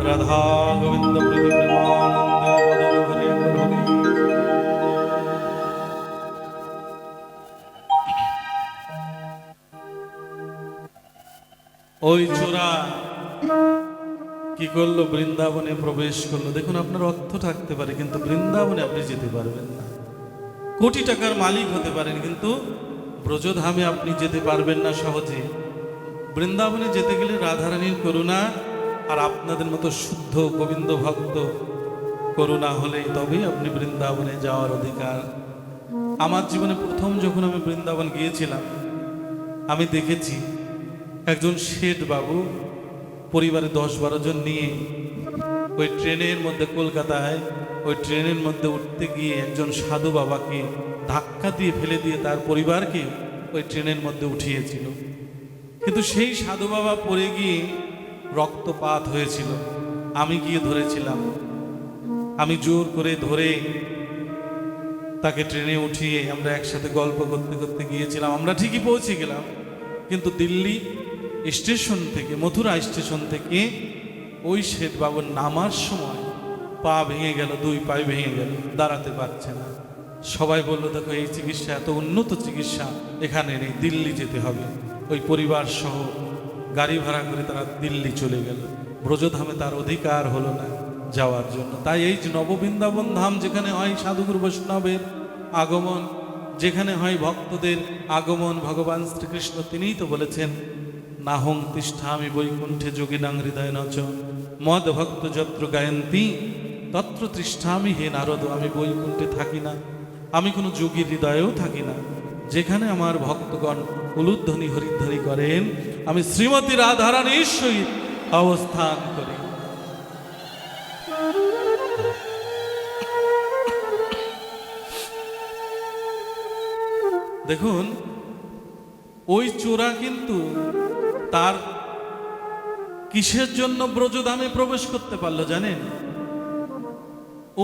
राधा गोविंद प्रीति प्रेमानंद बदल हरि हरि। ওই চোরা কি করলো বৃন্দাবনে প্রবেশ করলো। দেখুন আপনার অর্থ থাকতে পারে কিন্তু বৃন্দাবনে আপনি যেতে পারবেন না। কোটি টাকার মালিক হতে পারেন কিন্তু ব্রজধামে আপনি যেতে পারবেন না সহজে। বৃন্দাবনে যেতে গেলে রাধারানীর করুণা আর আপনাদের মতো শুদ্ধ গোবিন্দ ভক্ত করুণা হলেই তবেই আপনি বৃন্দাবনে যাওয়ার অধিকার। আমার জীবনে প্রথম যখন আমি বৃন্দাবন গিয়েছিলাম আমি দেখেছি একজন শেঠ বাবু পরিবারে 10-12 জন নিয়ে ওই ট্রেনের মধ্যে কলকাতায় ওই ট্রেনের মধ্যে উঠতে গিয়ে একজন সাধু বাবাকে ধাক্কা দিয়ে ফেলে দিয়ে তার পরিবারকে ওই ট্রেনের মধ্যে উঠিয়েছিল। কিন্তু সেই সাধু বাবা পড়ে গিয়ে রক্তপাত হয়েছিল। আমি গিয়ে ধরেছিলাম, আমি জোর করে ধরে তাকে ট্রেনে উঠিয়ে আমরা একসাথে গল্প করতে করতে গিয়েছিলাম। আমরা ঠিকই পৌঁছে গেলাম কিন্তু দিল্লি স্টেশন থেকে মথুরা স্টেশন থেকে ওই শেঠ বাবুর নামার সময় পা ভেঙে গেল, 2 পায়ে ভেঙে গেল, দাঁড়াতে পারছে না। সবাই বলল দেখো এই চিকিৎসা এত উন্নত চিকিৎসা এখানে নেই, দিল্লি যেতে হবে। ওই পরিবার সহ গাড়ি ভাড়া করে তারা দিল্লি চলে গেল। ব্রজধামে তার অধিকার হলো না যাওয়ার জন্য। তাই এই যে নববৃন্দাবন ধাম যেখানে হয় সাধুগুরু বৈষ্ণবের আগমন, যেখানে হয় ভক্তদের আগমন, ভগবান শ্রীকৃষ্ণ তিনিই তো বলেছেন নাহং তিষ্ঠামি বৈকুণ্ঠে যোগিনাং হৃদয় নচ মদ ভক্ত যত্র গায়ন্তী তত্র তিষ্ঠামি হে নারদ। আমি বৈকুণ্ঠে থাকি না, আমি কোনো যোগীর হৃদয়েও থাকি না। যেখানে আমার ভক্তগণ উলুধ্বনি হরিধ্বনি করেন আমি শ্রীমতী রাধারানীর সহিত অবস্থান করি। দেখুন ওই চোরা কিন্তু তার কিসের জন্য ব্রজধামে প্রবেশ করতে পারলো জানেন?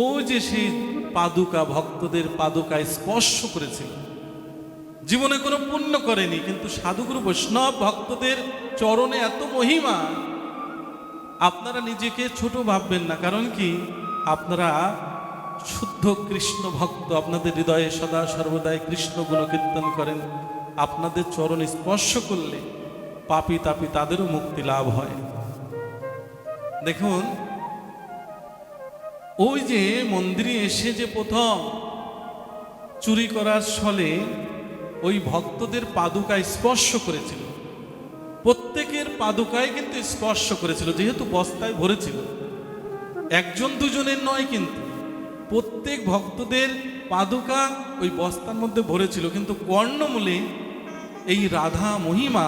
ও যে সেই পাদুকা, ভক্তদের পাদুকায় স্পর্শ করেছিল। জীবনে কোনো পুণ্য করেনি কিন্তু সাধুগুরু বৈষ্ণব ভক্তদের চরণে এত মহিমা, আপনারা নিজেকে ছোট ভাববেন না, কারণ কি আপনারা শুদ্ধ কৃষ্ণ ভক্ত, আপনাদের হৃদয়ে সদা সর্বদাই কৃষ্ণ গুণকীর্তন করেন। আপনাদের চরণ স্পর্শ করলে পাপী তাপী তাদেরও মুক্তি লাভ হয়। দেখুন, ওই যে মন্দিরে এসে যে প্রথম চুরি করার ছলে ওই ভক্তদের পাদুকা স্পর্শ করেছিল, প্রত্যেকের পাদুকায় কিন্তু স্পর্শ করেছিল, যেহেতু বস্তায় ভরেছিল, একজন দুজনের নয়, কিন্তু প্রত্যেক ভক্তদের পাদুকা ওই বস্তার মধ্যে ভরেছিল। কিন্তু কর্ণমূলে এই রাধা মহিমা,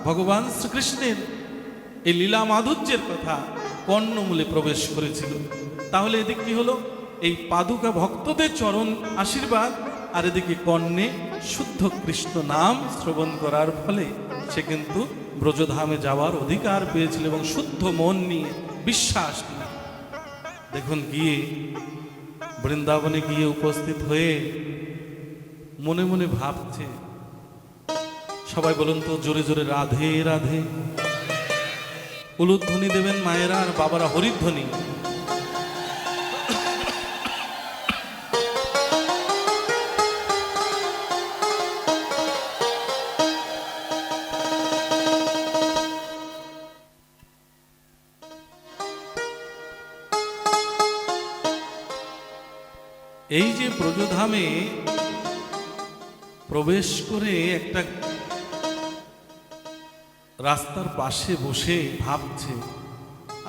ভগবান শ্রীকৃষ্ণের এই লীলা মাধুর্যের কথা কর্ণমূলে প্রবেশ করেছিল। তাহলে এদিক কি হলো? এই পাদুকা ভক্তদের চরণ আশীর্বাদ, আর এদিকে কর্ণে শুদ্ধ কৃষ্ণ নাম শ্রবণ করার ফলে সে কিন্তু ব্রজধামে যাওয়ার অধিকার পেয়েছিল এবং শুদ্ধ মন নিয়ে, বিশ্বাস নিয়ে। দেখুন, গিয়ে বৃন্দাবনে গিয়ে উপস্থিত হয়ে মনে মনে ভাবছে, সবাই বলুন তো জোরে জোরে রাধে রাধে। উলুধ্বনি দেবেন মায়েরা, আর বাবারা হরিধ্বনি। এই যে ব্রজধামে প্রবেশ করে একটা রাস্তার পাশে বসে ভাবছে,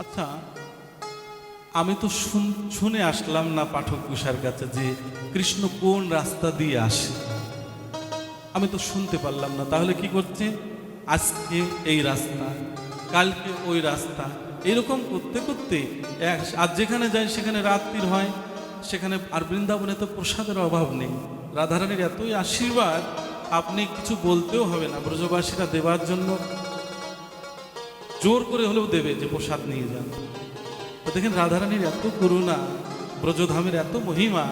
আচ্ছা আমি তো শুনে আসলাম না পাঠক গোসার কাছে যে কৃষ্ণ কোন রাস্তা দিয়ে আসে, আমি তো শুনতে পারলাম না। তাহলে কি করছে? আজকে এই রাস্তা, কালকে ওই রাস্তা, এরকম করতে করতে আজ যেখানে যায় সেখানে রাত্রির হয়, সেখানে। আর বৃন্দাবনে তো প্রসাদের অভাব নেই, রাধারানীর এতই আশীর্বাদ, আপনি কিছু বলতেও হবে না, ব্রজবাসীরা দেবার জন্য জোর করে হলেও দেবে যে প্রসাদ নিয়ে যান। তো দেখেন রাধারানীর এত করুণা, ব্রজধামের এত মহিমা,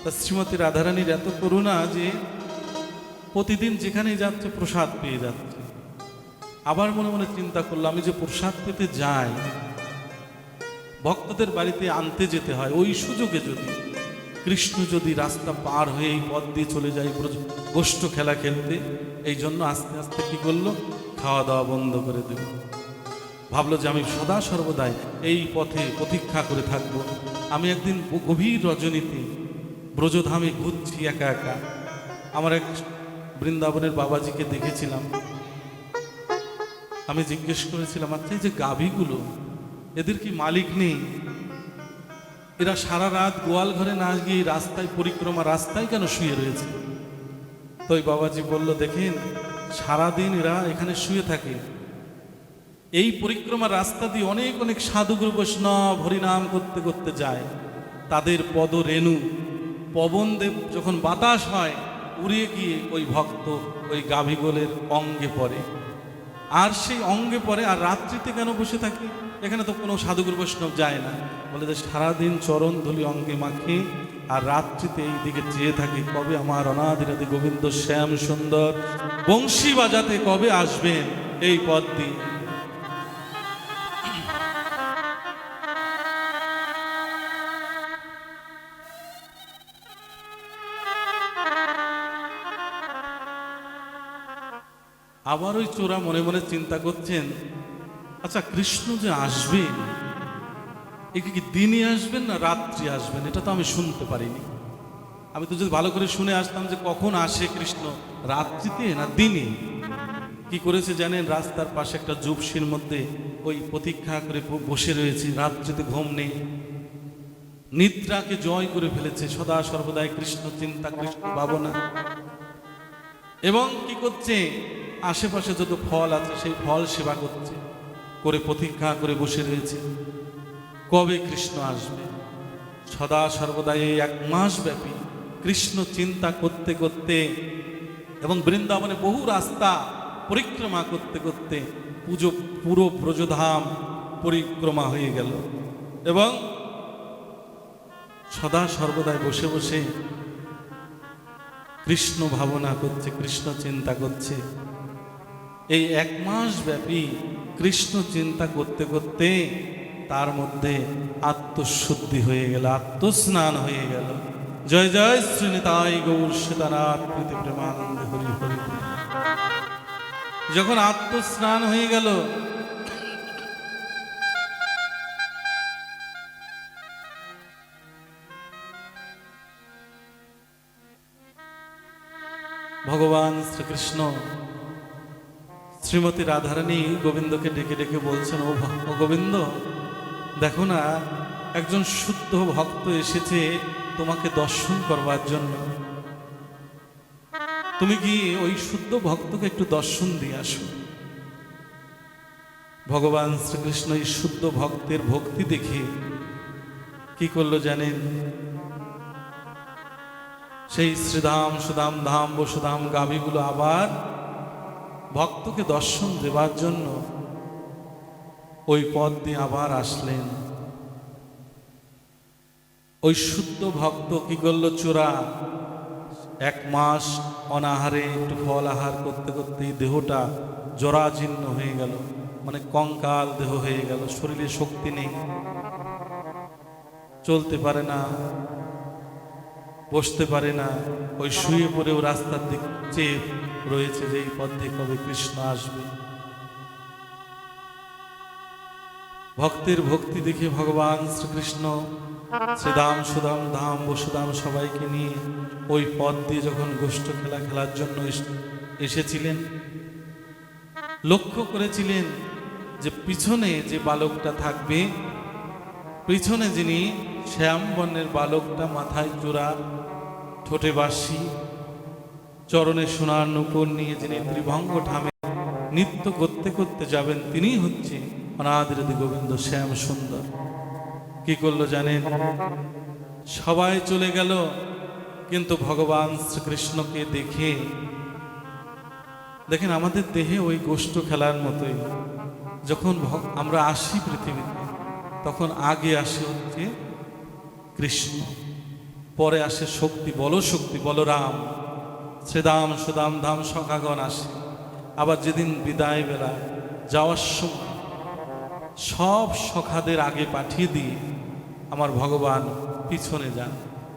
তা শ্রীমতী রাধারানীর এত করুণা যে প্রতিদিন যেখানেই যাচ্ছে প্রসাদ পেয়ে যাচ্ছে। আবার মনে মনে চিন্তা করলো, আমি যে প্রসাদ পেতে যাই, ভক্তদের বাড়িতে আনতে যেতে হয়, ওই সুযোগে যদি কৃষ্ণ যদি রাস্তা পার হয়ে এই পথ দিয়ে চলে যায় গোষ্ঠ খেলা খেলতে, এই জন্য আস্তে আস্তে কি করলো, খাওয়া দাওয়া বন্ধ করে দেব। ভাবলো যে আমি সদা সর্বদাই এই পথে প্রতীক্ষা করে থাকব। আমি একদিন গভীর রজনীতে ব্রজধামে ঘুরছি একা একা, আমার এক বৃন্দাবনের বাবাজিকে দেখেছিলাম। আমি জিজ্ঞেস করেছিলাম, আচ্ছা এই যে গাভীগুলো, এদের কি মালিক নেই? এরা সারা রাত গোয়াল ঘরে না গিয়ে রাস্তায় পরিক্রমা রাস্তায় কেন শুয়ে রয়েছে? তো ওই বাবাজি বলল, দেখেন সারাদিন এরা এখানে শুয়ে থাকে, এই পরিক্রমা রাস্তা দিয়ে অনেক অনেক সাধুগুরু বৈষ্ণব হরিনাম করতে করতে যায়, তাদের পদ রেণু পবনদেব যখন বাতাস হয় উড়িয়ে গিয়ে ওই ভক্ত ওই গাভীগোলের অঙ্গে পড়ে, আর সেই অঙ্গে পড়ে। আর রাত্রিতে কেন বসে থাকি? এখানে তো কোনো সাধুগুরু বৈষ্ণব যায় না। বলে যে সারাদিন চরণ ধুলি অঙ্গে মাখে, আর রাত্রিতে এই দিকে চেয়ে থাকে, কবে আমার অনাদিরাদি গোবিন্দ শ্যাম সুন্দর বংশী বাজাতে কবে আসবেন এই পথ দিয়ে। আবার ওই চোরা মনে মনে চিন্তা করছেন, আচ্ছা কৃষ্ণ যে আসবেন, একে কি দিনে আসবেন না রাত্রি আসবেন? এটা তো আমি শুনতে পারিনি। আমি তো যদি ভালো করে শুনে আসতাম যে কখন আসে কৃষ্ণ, রাত্রিতে না দিনে। কি করেছে জানেন? রাস্তার পাশে একটা জুপসির মধ্যে ওই প্রতীক্ষা করে বসে রয়েছে, রাত্রিতে ঘুম নেই, নিদ্রাকে জয় করে ফেলেছে, সদা সর্বদাই কৃষ্ণ চিন্তা, কৃষ্ণ ভাবনা। এবং কি করছে? আশেপাশে যত ফল আছে সেই ফল সেবা করছে, করে প্রতীক্ষা করে বসে রয়েছে কবে কৃষ্ণ আসবে। সদা সর্বদাই এই 1 মাস ব্যাপী কৃষ্ণ চিন্তা করতে করতে এবং বৃন্দাবনে বহু রাস্তা পরিক্রমা করতে করতে পুরো ব্রজধাম পরিক্রমা হয়ে গেল, এবং সদা সর্বদাই বসে বসে কৃষ্ণ ভাবনা করছে, কৃষ্ণ চিন্তা করছে। এই 1 মাস ব্যাপী কৃষ্ণ চিন্তা করতে করতে তার মধ্যে আত্মশুদ্ধি হয়ে গেল, আত্মস্নান হয়ে গেল। জয় জয় শ্রীনিতাই গৌর সীতানাথ প্রীতি প্রেমানন্দে হরি হরি হরি। যখন আত্মস্নান হয়ে গেল, ভগবান শ্রীকৃষ্ণ শ্রীমতী রাধারানী গোবিন্দকে ডেকে ডেকে বলছেন, ও গোবিন্দ, দেখো না, একজন শুদ্ধ ভক্ত এসেছে তোমাকে দর্শন করবার জন্য। তুমি কি ওই শুদ্ধ ভক্তকে একটু দর্শন দিয়ে আসো। ভগবান শ্রীকৃষ্ণ এই শুদ্ধ ভক্তের ভক্তি দেখে কি করলো জানেন? সেই শ্রীধাম সুদাম ধাম বসুধাম গাভীগুলো আবার ভক্তকে দর্শন দেবার জন্য ওই পথ দিয়ে আবার আসলেন। ওই শুদ্ধ ভক্ত কি করলো? চোরা 1 মাস অনাহারে একটু ফল আহার করতে করতে দেহটা জরাজীর্ণ হয়ে গেল, মানে কঙ্কাল দেহ হয়ে গেল, শরীরে শক্তি নেই, চলতে পারে না, বসতে পারে না, ওই শুয়ে পড়েও রাস্তার দিক চেয়ে রয়েছে যে এই পথে কবে কৃষ্ণ আসবে। ভক্তের ভক্তি দেখে ভগবান শ্রীকৃষ্ণ শ্রীধাম সুদাম ধাম বসুধাম সবাইকে নিয়ে ওই পথ দিয়ে যখন গোষ্ঠ খেলা খেলার জন্য এসেছিলেন, লক্ষ্য করেছিলেন যে পিছনে যে বালকটা থাকবে, পিছনে যিনি শ্যাম বর্ণের বালকটা, মাথায় চূড়া, ঠোঁটে বাঁশি, চরণে সোনার নূপুর নিয়ে যিনি ত্রিভঙ্গ ঠামে নৃত্য করতে করতে যাবেন, তিনিই হচ্ছে অনাদিরাদি গোবিন্দ শ্যাম সুন্দর। কি করলো জানেন? সবাই চলে গেল, কিন্তু ভগবান শ্রীকৃষ্ণকে দেখে, দেখেন আমাদের দেহে ওই গোষ্ঠ খেলার মতোই যখন আমরা আসি পৃথিবীতে, তখন আগে আসে হচ্ছে কৃষ্ণ, পরে আসে শক্তি, বলশক্তি, বলরাম, শ্রীদাম সুদাম ধাম সখাগণ আসে। আবার যেদিন বিদায় বেলা যাওয়ার সময় সব সখাদের আগে পাঠিয়ে দিয়ে আমার ভগবান পিছনে যান।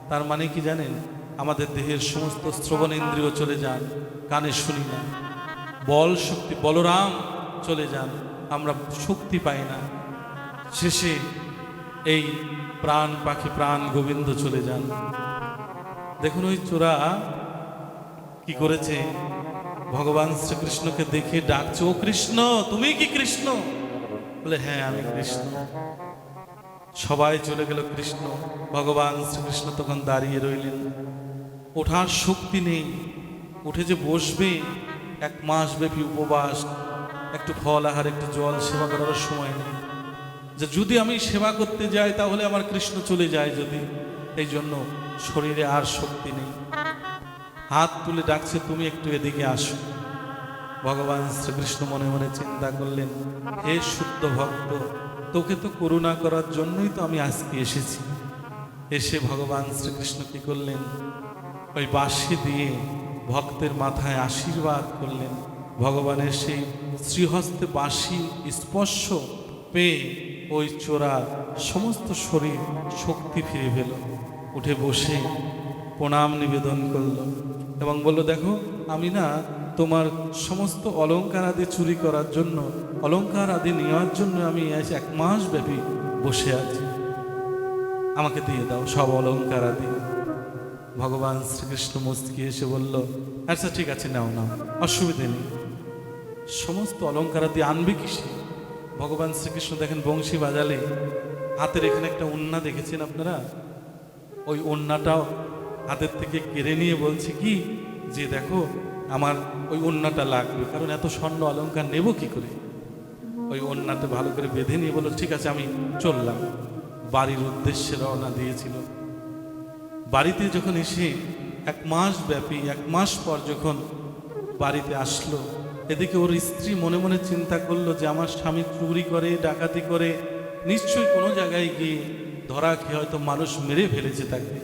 তার মানে কি জানেন? আমাদের দেহের সমস্ত শ্রবণেন্দ্রিয় চলে যান, কানে শুনি না, বল শক্তি বলরাম চলে যান, আমরা শক্তি পাই না। শেষে এই প্রাণ পাখি প্রাণ গোবিন্দ চলে যান। দেখুন ওই চোরা কি করেছে? ভগবান শ্রীকৃষ্ণকে দেখে ডাকছে, ও কৃষ্ণ, তুমি কি কৃষ্ণ? বলে হ্যাঁ আমি কৃষ্ণ। সবাই চলে গেল, কৃষ্ণ ভগবান শ্রীকৃষ্ণ তখন দাঁড়িয়ে রইলেন। ওঠার শক্তি নেই, উঠে যে বসবে, 1 মাস ব্যাপী উপবাস, একটু ফল আহার, একটু জল সেবা করার সময় নেই, যে যদি আমি সেবা করতে যাই তাহলে আমার কৃষ্ণ চলে যায় যদি, এই জন্য শরীরে আর শক্তি নেই। হাত তুলে ডাকছে, তুমি একটু এদিকে আসো। ভগবান শ্রীকৃষ্ণ মনে মনে চিন্তা করলেন, হে শুদ্ধ ভক্ত, তোকে তো করুণা করার জন্যই তো আমি আজকে এসেছি। এসে ভগবান শ্রীকৃষ্ণ কি করলেন? ওই বাঁশি দিয়ে ভক্তের মাথায় আশীর্বাদ করলেন। ভগবানের সেই শ্রীহস্তে বাঁশি স্পর্শ পেয়ে ওই চোরার সমস্ত শরীর শক্তি ফিরে পেল। উঠে বসে প্রণাম নিবেদন করল এবং বলল, দেখো আমি না তোমার সমস্ত অলঙ্কার আদি চুরি করার জন্য, অলঙ্কার আদি নেওয়ার জন্য আমি 1 মাস ব্যাপী বসে আছি, আমাকে দিয়ে দাও সব অলঙ্কার আদি। ভগবান শ্রীকৃষ্ণ মুচকি এসে বলল, আচ্ছা ঠিক আছে, নাও নাও, অসুবিধে নেই। সমস্ত অলঙ্কার আদি আনবে কিসে? ভগবান শ্রীকৃষ্ণ দেখেন বংশী বাজালে হাতের এখানে একটা ওন্না দেখেছেন আপনারা, ওই ওন্নাটাও হাতের থেকে কেড়ে নিয়ে বলছে কি যে দেখো আমার ওই ওন্নাটা লাগবে, কারণ এত স্বর্ণ অলঙ্কার নেব কি করে। ওই ওন্নাটা ভালো করে বেঁধে নিয়ে বলল, ঠিক আছে আমি চললাম। বাড়ির উদ্দেশ্যে রওনা দিয়েছিল। বাড়িতে যখন এসে 1 মাস ব্যাপী, 1 মাস পর যখন বাড়িতে আসলো, এদিকে ওর স্ত্রী মনে মনে চিন্তা করলো যে আমার স্বামী চুরি করে, ডাকাতি করে, নিশ্চয়ই কোনো জায়গায় গিয়ে ধরা খেয়ে হয়তো মানুষ মেরে ফেলেছে তাকে,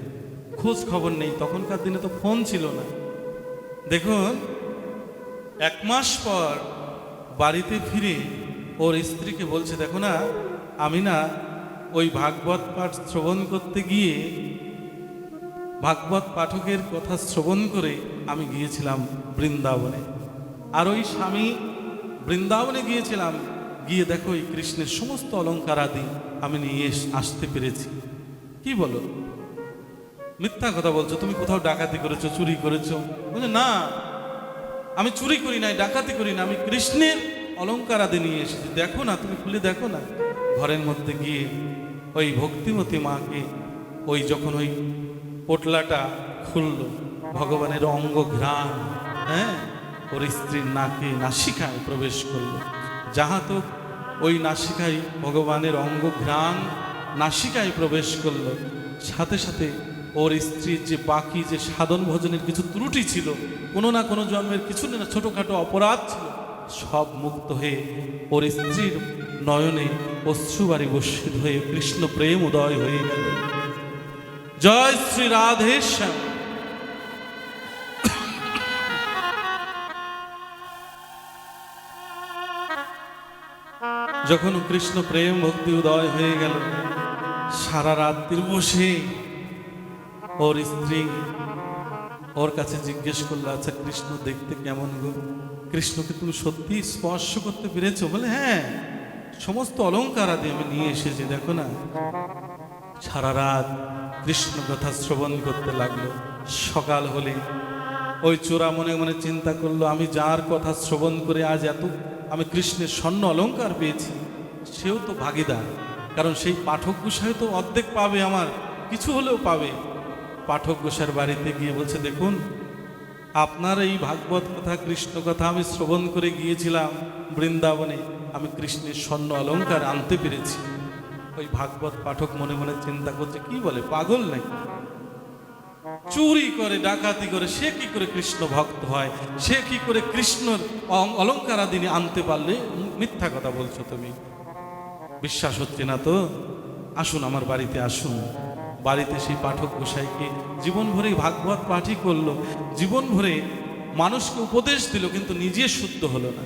খোঁজ খবর নেই। তখনকার দিনে তো ফোন ছিল না। দেখুন 1 মাস পর বাড়িতে ফিরে ওর স্ত্রীকে বলছে, দেখো না, আমি না ওই ভাগবত পাঠ শ্রবণ করতে গিয়ে ভাগবত পাঠকের কথা শ্রবণ করে আমি গিয়েছিলাম বৃন্দাবনে। আর ওই স্বামী বৃন্দাবনে গিয়েছিলাম, গিয়ে দেখো এই কৃষ্ণের সমস্ত অলঙ্কার আদি আমি নিয়ে আসতে পেরেছি। কি বলো? মিথ্যা কথা বলছো, তুমি কোথাও ডাকাতি করেছো, চুরি করেছো? বলছে না, আমি চুরি করি নাই, ডাকাতি করি না, আমি কৃষ্ণের অলঙ্কার আদি নিয়ে এসেছি। দেখো না, তুমি খুলে দেখো না। ঘরের মধ্যে গিয়ে ওই ভক্তিমতী মাকে ওই যখন ওই পোটলাটা খুলল, ভগবানের অঙ্গ ঘ্রাণ, হ্যাঁ, ওর স্ত্রীর নাকে নাসিকায় প্রবেশ করলো। যাহা তো ওই নাসিকায় ভগবানের অঙ্গ ঘ্রাণ নাসিকায় প্রবেশ করলো, সাথে সাথে ওর স্ত্রীর যে বাকি যে সাধন ভজনের কিছু ত্রুটি ছিল, কোনো না কোনো জন্মের কিছু না ছোটোখাটো অপরাধ ছিল, সব মুক্ত হয়ে ওর স্ত্রীর নয়নে অশ্রুবারি বর্ষিত হয়ে কৃষ্ণ প্রেম উদয় হয়ে গেল। জয় শ্রী রাধেশ্যাম। যখন কৃষ্ণ প্রেম ভক্তি উদয় হয়ে গেল, সারা রাত্রি বসে ওর স্ত্রী ওর কাছে জিজ্ঞেস করলো, আচ্ছা কৃষ্ণ দেখতে কেমন গো? কৃষ্ণকে তুমি সত্যি স্পর্শ করতে পেরেছো? বলে হ্যাঁ, সমস্ত অলঙ্কার আদি আমি নিয়ে এসেছি, দেখো না। সারা রাত কৃষ্ণ কথা শ্রবণ করতে লাগলো। সকাল হলে ওই চোরা মনে মনে চিন্তা করলো, আমি যার কথা শ্রবণ করে আজ এত আমি কৃষ্ণের স্বর্ণ অলঙ্কার পেয়েছি, সেও তো ভাগীদার, কারণ সেই পাঠক গোসাই তো অর্ধেক পাবে, আমার কিছু হলেও পাবে। পাঠক গোসাইয়ের বাড়িতে গিয়ে বলছে, দেখুন, আপনার এই ভাগবত কথা কৃষ্ণ কথা আমি শ্রবণ করে গিয়েছিলাম বৃন্দাবনে, আমি কৃষ্ণের স্বর্ণ অলঙ্কার আনতে পেরেছি। ওই ভাগবত পাঠক মনে মনে চিন্তা করছে, কি বলে, পাগল নাকি? চুরি করে ডাকাতি করে সে কি করে কৃষ্ণ ভক্ত হয়? সে কি করে কৃষ্ণর অলঙ্কার আদি আনতে পারলে? মিথ্যা কথা বলছো তুমি, বিশ্বাস হচ্ছে না তো? আসুন আমার বাড়িতে আসুন। বাড়িতে সেই পাঠক গোসাইকে জীবন ভরে ভাগবত পাঠই করলো, জীবন ভরে মানুষকে উপদেশ দিল, কিন্তু নিজে শুদ্ধ হলো না।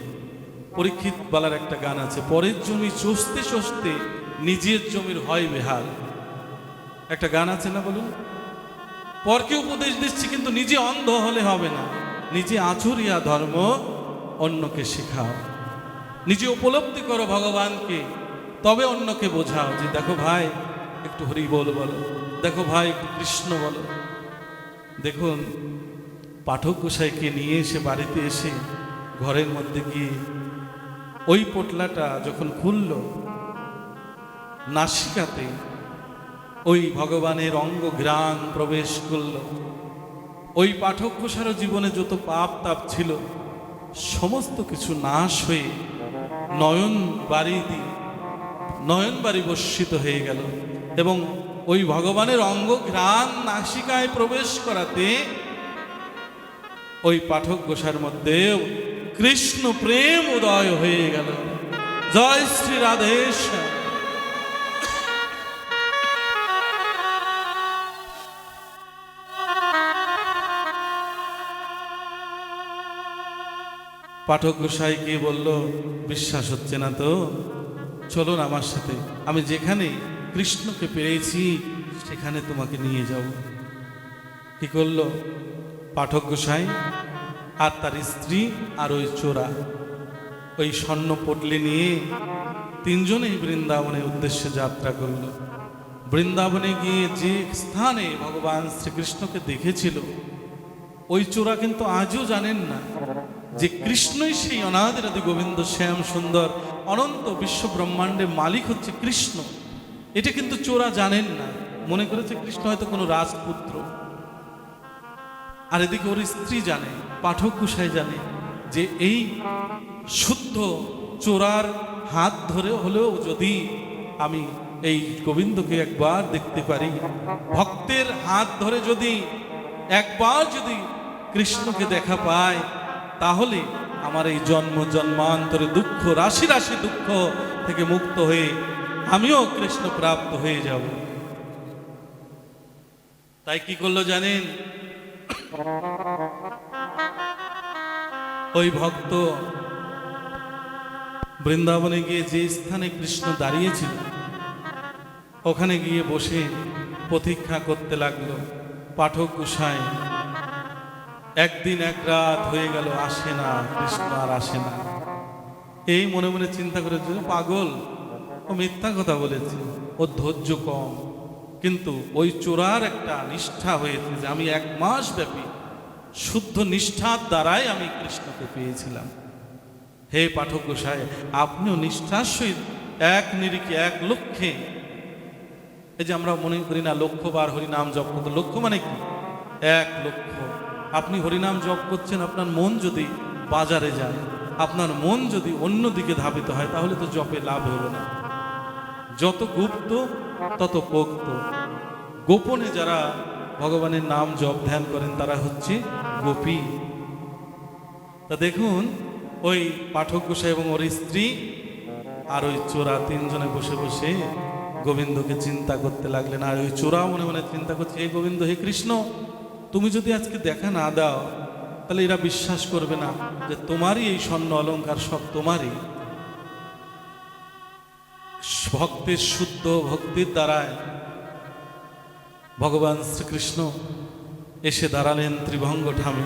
পরীক্ষিত বালার একটা গান আছে, পরের জমি চষতে চষতে নিজের জমির হয় বেহাল। একটা গান আছে না, বলুন? পরকে উপদেশ দিচ্ছি কিন্তু নিজে অন্ধ হলে হবে না। নিজে আচরিয়া ধর্ম অন্যকে শেখাও, নিজে উপলব্ধি করো ভগবানকে, তবে অন্যকে বোঝাও যে দেখো ভাই একটু হরি বল বলো, দেখো ভাই একটু কৃষ্ণ বলো। দেখুন, পাঠক গোসাইকে নিয়ে এসে বাড়িতে এসে ঘরের মধ্যে গিয়ে ওই পোটলাটা যখন খুলল, নাসিকাতে ওই ভগবানের অঙ্গ ঘ্রাণ প্রবেশ করল। ওই পাঠক গোসাইয়ের জীবনে যত পাপ তাপ ছিল সমস্ত কিছু নাশ হয়ে নয়ন বাড়ি বর্ষিত হয়ে গেল। এবং ওই ভগবানের অঙ্গ ঘ্রাণ নাসিকায় প্রবেশ করাতে ওই পাঠক গোসাইয়ের মধ্যে কৃষ্ণ প্রেম উদয় হয়ে গেল। জয় শ্রী রাধেশ্যাম। পাঠক গোসাইকে বলল, বিশ্বাস হচ্ছে না তো, চলুন আমার সাথে, আমি যেখানে কৃষ্ণকে পেয়েছি সেখানে তোমাকে নিয়ে যাব। কি করলো পাঠক গোসাই আর তার স্ত্রী আর ওই চোরা ওই স্বর্ণ পটলি নিয়ে তিনজনেই বৃন্দাবনের উদ্দেশ্যে যাত্রা করল। বৃন্দাবনে গিয়ে যে স্থানে ভগবান শ্রীকৃষ্ণকে দেখেছিল, ওই চোরা কিন্তু আজও জানেন না যে কৃষ্ণই সেই অনাদিরাদি গোবিন্দ শ্যাম সুন্দর অনন্ত বিশ্ব ব্রহ্মাণ্ডের মালিক হচ্ছে কৃষ্ণ। এটা কিন্তু চোরা জানেন না, মনে করেছে কৃষ্ণ হয়তো কোনো রাজপুত্র। আর এদিকে ওর স্ত্রী জানে, পাঠক গোসাই জানে যে এই শুদ্ধ চোরার হাত ধরে হলেও যদি আমি এই গোবিন্দকে একবার দেখতে পারি, ভক্তের হাত ধরে যদি একবার যদি কৃষ্ণকে দেখা পায়, তাহলে আমার এই জন্ম জন্মান্তরে দুঃখ রাশি রাশি দুঃখ থেকে মুক্ত হয়ে আমিও কৃষ্ণ প্রাপ্ত হয়ে যাব। তাই কি করলো জানেন? ওই ভক্ত বৃন্দাবনে গিয়ে যে স্থানে কৃষ্ণ দাঁড়িয়েছিল ওখানে গিয়ে বসে প্রতীক্ষা করতে লাগলো। পাঠক গোসাই একদিন এক রাত হয়ে গেল, আসে না কৃষ্ণ, আর আসে না। এই মনে মনে চিন্তা করে, পাগল, ও মিথ্যা কথা বলেছে, ওর ধৈর্য কম। কিন্তু ওই চোরার একটা নিষ্ঠা হয়েছে যে আমি 1 মাস ব্যাপী শুদ্ধ নিষ্ঠার দ্বারাই আমি কৃষ্ণকে পেয়েছিলাম। হে পাঠক গোসাই, আপনিও নিষ্ঠার সহিত এক নিরিখে 1 লক্ষ্যে, এই যে আমরা মনে করি না লক্ষ্যবার হরিনাম জপ করতে, লক্ষ্য মানে কি? 1 লক্ষ্য। আপনি হরিনাম জপ করছেন, আপনার মন যদি বাজারে যায়, আপনার মন যদি অন্যদিকে ধাবিত হয়, তাহলে তো জপে লাভ হলো না। যত গুপ্ত তত পোক্ত। গোপনে যারা ভগবানের নাম জপ ধ্যান করেন তারা হচ্ছে গোপী। তা দেখুন, ওই পাঠক গোসাই এবং ওর স্ত্রী আর ওই চোরা 3 জনে বসে বসে গোবিন্দকে চিন্তা করতে লাগলেন। আর ওই চোরা মনে মনে চিন্তা করছে, হে গোবিন্দ, হে কৃষ্ণ, তুমি যদি আজকে দেখা না দাও তাহলে এরা বিশ্বাস করবে না যে তোমারই এই স্বর্ণ অলংকার সব তোমারই। ভক্তের শুদ্ধ ভক্তির দ্বারায় ভগবান শ্রীকৃষ্ণ এসে দাঁড়ালেন ত্রিভঙ্গ ধামে।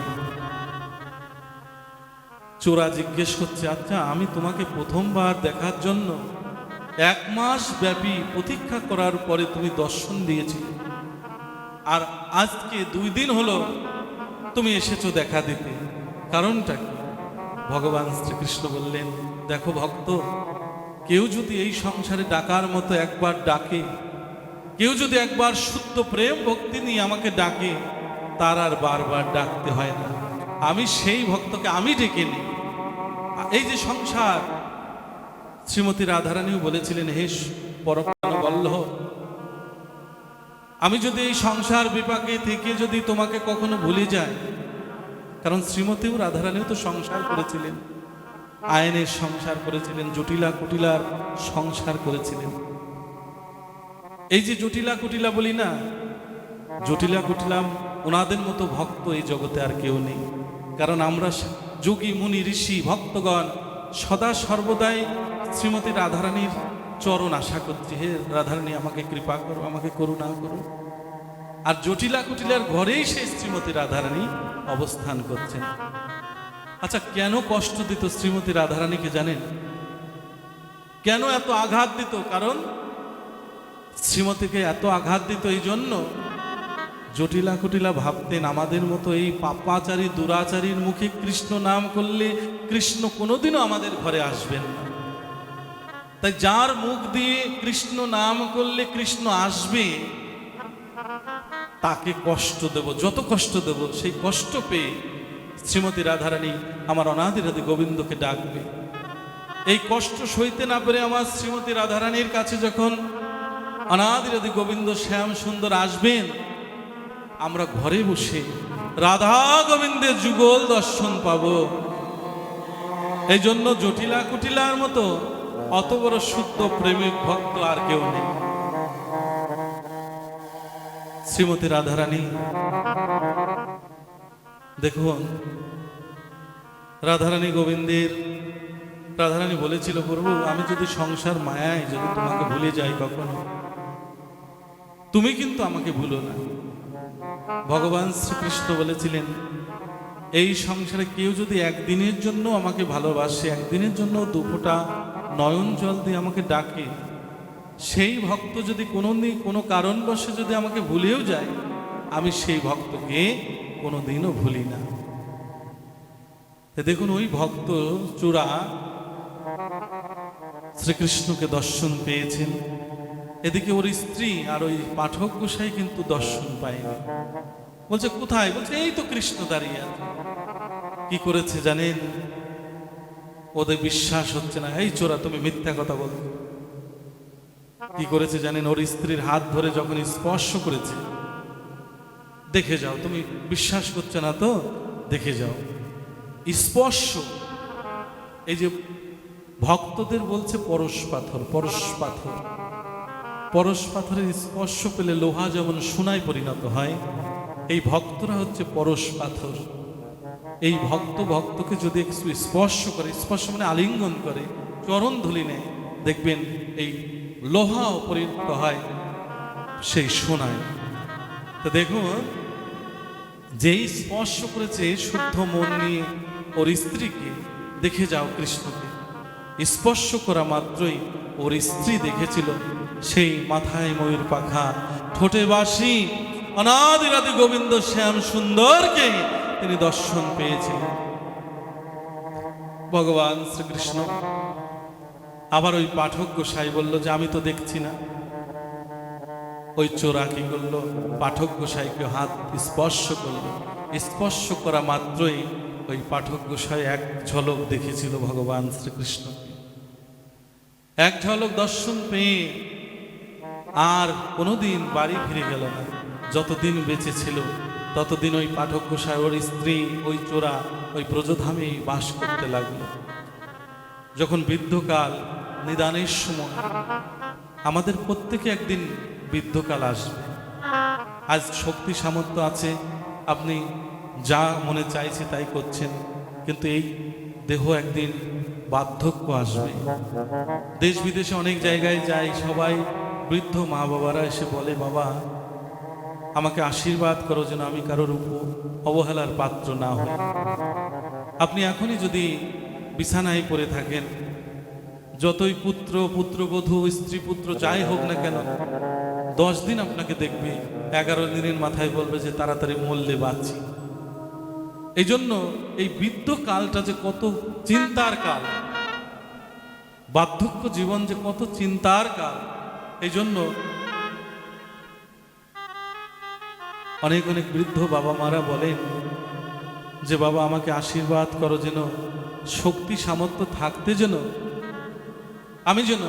চোরা জিজ্ঞেস করছে, আচ্ছা আমি তোমাকে প্রথমবার দেখার জন্য 1 মাস ব্যাপী প্রতীক্ষা করার পরে তুমি দর্শন দিয়েছিলে, আর আজকে 2 দিন হলো তুমি এসেছো দেখা দিতে, কারণটা কি? ভগবান শ্রীকৃষ্ণ বললেন, দেখো ভক্ত, কেউ যদি এই সংসারে ডাকার মতো একবার ডাকে, কেউ যদি একবার শুদ্ধ প্রেম ভক্তি নিয়ে আমাকে ডাকে, তার আর বারবার ডাকতে হয় না। আমি সেই ভক্তকে আমি ডেকে নিই। এই যে সংসার, শ্রীমতী রাধারানীও বলেছিলেন, হে পরপ্রাণ বল্লভ, আমি যদি এই সংসার বিপাকে থেকে যদি তোমাকে কখনো ভুলে যাই, কারণ শ্রীমতীও রাধারানীও তো সংসার করেছিলেন, আইনের সংসার করেছিলেন, জটিলা কুটিলার সংসার করেছিলেন। এই যে জটিলা কুটিলা বলি না, জটিলা কুটিলা ওনাদের মতো ভক্ত এই জগতে আর কেউ নেই। কারণ আমরা যোগী মুনি ঋষি ভক্তগণ সদা সর্বদাই শ্রীমতী রাধারানীর চরণ আশা করছি, হে রাধারানী আমাকে কৃপা করো, আমাকে করুণা করো। আর জটিলা কুটিলার ঘরেই সেই শ্রীমতী রাধারানী অবস্থান করছেন। আচ্ছা, কেন কষ্ট দিত শ্রীমতী রাধারানীকে জানেন? কেন এত আঘাত দিত? কারণ শ্রীমতীকে এত আঘাত দিত এই জন্য, জটিলা কুটিলা ভাবতেন আমাদের মতো এই পাপাচারী দুরাচারীর মুখে কৃষ্ণ নাম করলে কৃষ্ণ কোনোদিনও আমাদের ঘরে আসবেন না। তাই যার মুখ দিয়ে কৃষ্ণ নাম করলে কৃষ্ণ আসবে, তাকে কষ্ট দেব, যত কষ্ট দেব সেই কষ্ট পেয়ে শ্রীমতী রাধারানী আমার অনাদিরাদি গোবিন্দকে ডাকবে। এই কষ্ট সইতে না পেরে আমার শ্রীমতী রাধারানীর কাছে যখন অনাদিরাদি গোবিন্দ শ্যাম সুন্দর আসবেন, আমরা ঘরে বসে রাধা গোবিন্দের যুগল দর্শন পাব। এই জন্য জটিলা কুটিলার মতো অত বড় শুদ্ধ প্রেমিক ভক্ত আর কেউ নেই। শ্রীমতী রাধারানী দেখুন, রাধারানী গোবিন্দের, রাধারানী বলেছিল, প্রভু আমি যদি সংসার মায়ায় যদি তোমাকে ভুলে যাই কখনো, তুমি কিন্তু আমাকে ভুলো না। ভগবান শ্রীকৃষ্ণ বলেছিলেন, এই সংসারে কেউ যদি একদিনের জন্য আমাকে ভালোবাসে, একদিনের জন্য 2 ফোঁটা নয়ন জল দিয়ে আমাকে ডাকে, সেই ভক্ত যদি কোনো কারণবশে যদি আমাকে ভুলেও যায়, আমি সেই ভক্তকে কোনোদিনও ভুলি না। দেখুন, ওই ভক্ত চূড়া শ্রীকৃষ্ণকে দর্শন পেয়েছেন, এদিকে ওর স্ত্রী আর ওই পাঠক গোসাই কিন্তু দর্শন পায়নি। বলছে কোথায়? বলছে এই তো কৃষ্ণ দাঁড়িয়ে আছে। কি করেছে জানেন? ওদের বিশ্বাস হচ্ছে না, এই চোরা তুমি মিথ্যা কথা বল। কি করেছে জানেন? ওর স্ত্রীর হাত ধরে যখন স্পর্শ করেছে, দেখে যাও, তুমি বিশ্বাস করছে না তো দেখে যাও। স্পর্শ, এই যে ভক্তদের বলছে পরশ পাথর, পরশ পাথর, পরশ পাথরের স্পর্শ পেলে লোহা যেমন সোনায় পরিণত হয়, এই ভক্তরা হচ্ছে পরশ পাথর। এই ভক্তকে যদি একটু স্পর্শ করে, স্পর্শ মানে আলিঙ্গন করে, চরণ ধুলি নেয়, দেখবেন এই লোহা পরিণত হয় সেই সোনায়। তো দেখুন, যেই স্পর্শ করেছে শুদ্ধ মন নিয়ে ওর স্ত্রীকে, দেখে যাও কৃষ্ণকে, স্পর্শ করা মাত্রই ওর স্ত্রী দেখেছিল সেই মাথায় ময়ূর পাখা, ঠোঁটে বাঁশি, অনাদিরাদি গোবিন্দ শ্যাম সুন্দরকে তিনি দর্শন পেয়েছিলেন। ভগবান শ্রীকৃষ্ণ আবার ওই পাঠক গোসাই বলল যে আমি তো দেখছি না। ওই চোরা কি করলো, পাঠক গোসাইকে হাত স্পর্শ করলো, স্পর্শ করা মাত্রই ওই পাঠক গোসাই এক ঝলক দেখেছিল ভগবান শ্রীকৃষ্ণকে। এক ঝলক দর্শন পেয়ে আর কোনোদিন বাড়ি ফিরে গেল না। যতদিন বেঁচে ছিল ততদিন ওই পাঠক গোসাই, ওর স্ত্রী, ওই চোরা ওই ব্রজধামেই বাস করতে লাগলো। যখন বৃদ্ধকাল, নিদানের সময়, আমাদের প্রত্যেকে একদিন বৃদ্ধকাল আসবে। আজ শক্তি সামর্থ্য আছে, আপনি যা মনে চাইছে তাই করছেন, কিন্তু এই দেহ একদিন বার্ধক্য আসবে। দেশ বিদেশে অনেক জায়গায় যাই, সবাই বৃদ্ধ মা বাবারা এসে বলে, বাবা আমাকে আশীর্বাদ করো যেন আমি কারোর অবহেলার পাত্র না হই। আপনি এখনই যদি বিছানায় পড়ে থাকেন, যতই পুত্র, পুত্রবধূ, স্ত্রী পুত্র যাই হোক না কেন, 10 দিন আপনাকে দেখবে, 11 দিনের মাথায় বলবে যে তাড়াতাড়ি মরলে বাঁচি। এই জন্য এই বৃদ্ধ কালটা যে কত চিন্তার কাল, বার্ধক্য জীবন যে কত চিন্তার কাল। এই জন্য অনেক অনেক বৃদ্ধ বাবা মারা বলেন যে বাবা আমাকে আশীর্বাদ করো যেন শক্তি সামর্থ্য থাকতে যেন আমি যেন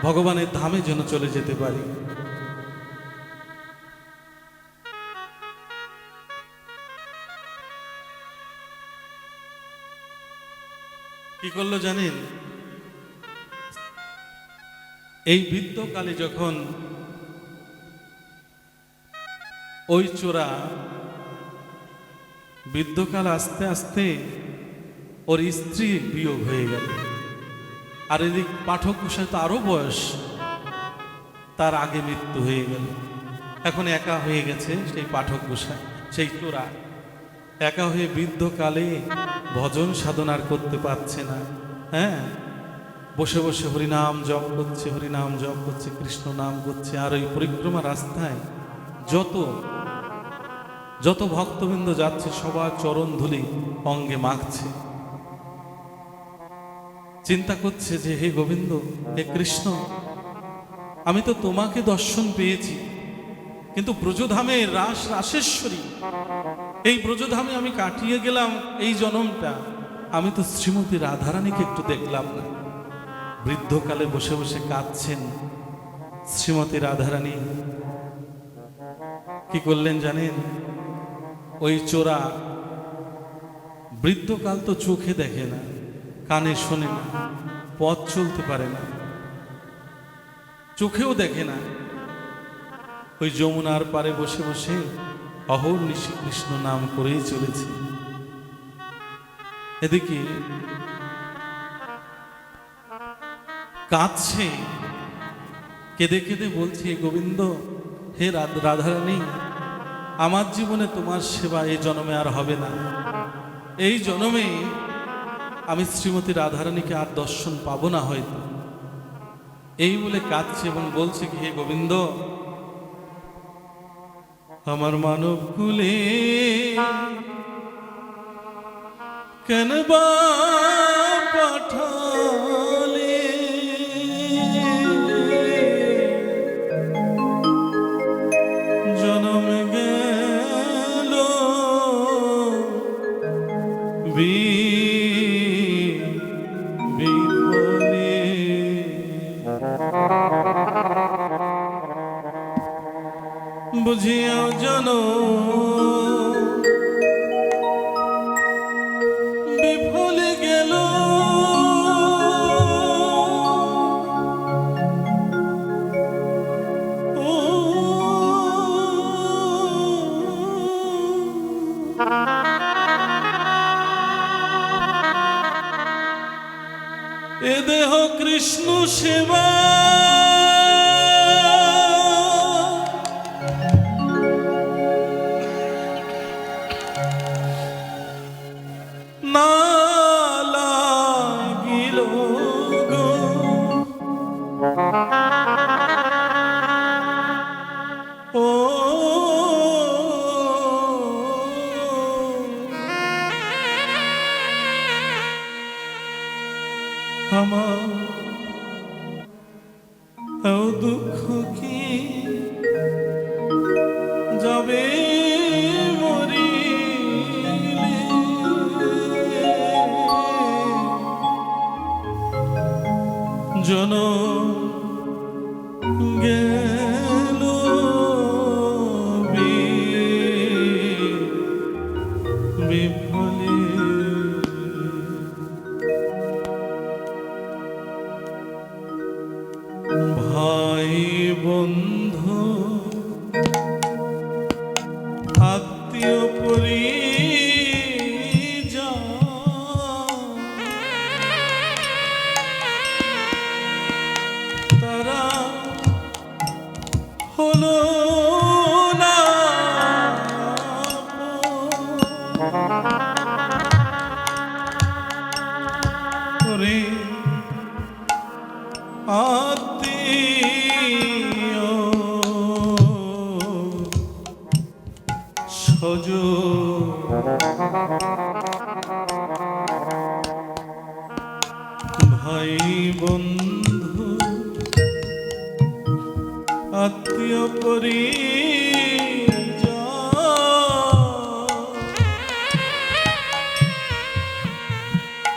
ভগবানের ধামে যেন চলে যেতে পারি। কি করলো জানেন? এই বৃদ্ধকালে যখন ওই চোরা, বৃদ্ধকাল আস্তে আস্তে ওর স্ত্রী বিয়োগ হয়ে গেল, আর এদিক পাঠক গোসাই তো আরো বয়স, তার আগে মৃত্যু হয়ে গেল। এখন একা হয়ে গেছে সেই পাঠক গোসাই, সেই চোরা একা হয়ে বৃদ্ধকালে ভজন সাধনার করতে পারছে না। হ্যাঁ, বসে বসে হরিনাম জপ করছে, হরিনাম জপ করছে, কৃষ্ণ নাম করছে, আর ওই পরিক্রমা রাস্তায় যত যত ভক্তবৃন্দ যাচ্ছে সবার চরণ ধুলি অঙ্গে মাখছে। চিন্তা করছে যে হে গোবিন্দ, হে কৃষ্ণ, আমি তো তোমাকে দর্শন পেয়েছি, কিন্তু ব্রজধামে রাসেশ্বরী, এই ব্রজধামে আমি কাটিয়ে গেলাম এই জনমটা, আমি তো শ্রীমতী রাধারানীকে একটু দেখলাম না। বৃদ্ধকালে বসে বসে কাঁদছেন শ্রীমতী রাধারানী। কি করলেন জানেন? ওই চোরা বৃদ্ধকাল তো চোখে দেখে না, কানে শোনে না, পথ চলতে পারে না, চোখেও দেখে না। ওই যমুনার পারে বসে বসে অহর্নিশি কৃষ্ণ নাম করেই চলেছে। এদিকে কাঁদছে, কেঁদে কেঁদে বলছে, গোবিন্দ, হে রাধারানী, আমার জীবনে তোমার সেবা এই জন্মে আর হবে না। এই জন্মে আমি শ্রীমতী রাধারানীকে আর দর্শন পাবো না হয়তো। এই বলে কাঁদছে এবং বলছে কি, হে গোবিন্দ, আমার মানব কুলে কেন বা পাঠালে, জনম গেল বিফলে। বুঝিয়াও জানো বিফলে গেল, এ দেহ বিষ্ণু সেবা না লাগিল গো, ও আমার দুঃখ কি যাবে মরিলে, জনম গেল বিফলে। ভাই বন্ধু আত্মীয় পরিজন তারা হলো না ওরে আত্মীয় স্বজন, ভাই বন্ধু আত্মীয় পরিজন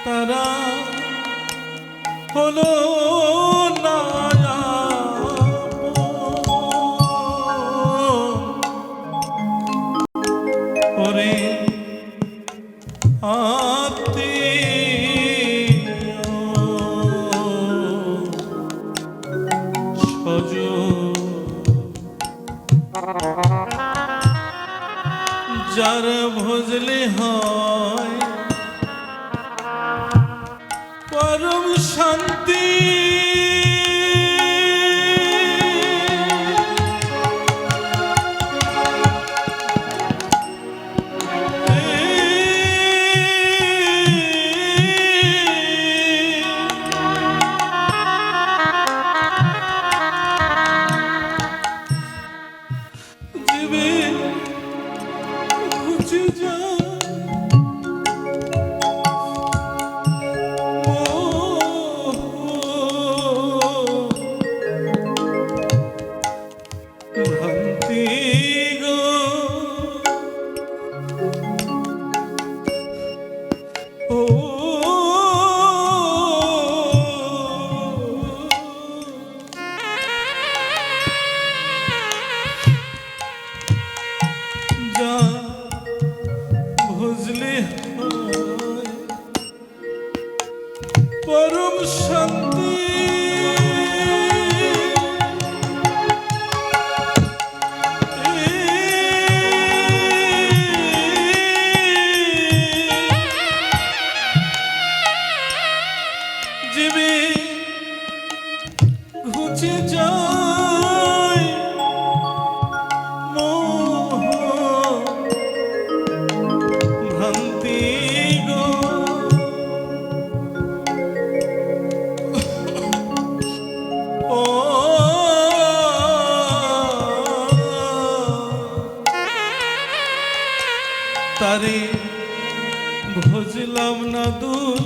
তারা হলো না ওরে আত্মীয় স্বজন, যার ভজলে হয় পরম শান্তি, জীবে ঘুচে যায় ভ্রান্তি গো, ও যা ভজলে হয় পরম শান্তি, জীবে ঘুচে যায় মোহ ভ্রান্তি গো, ও তারে ভজলাম না দূর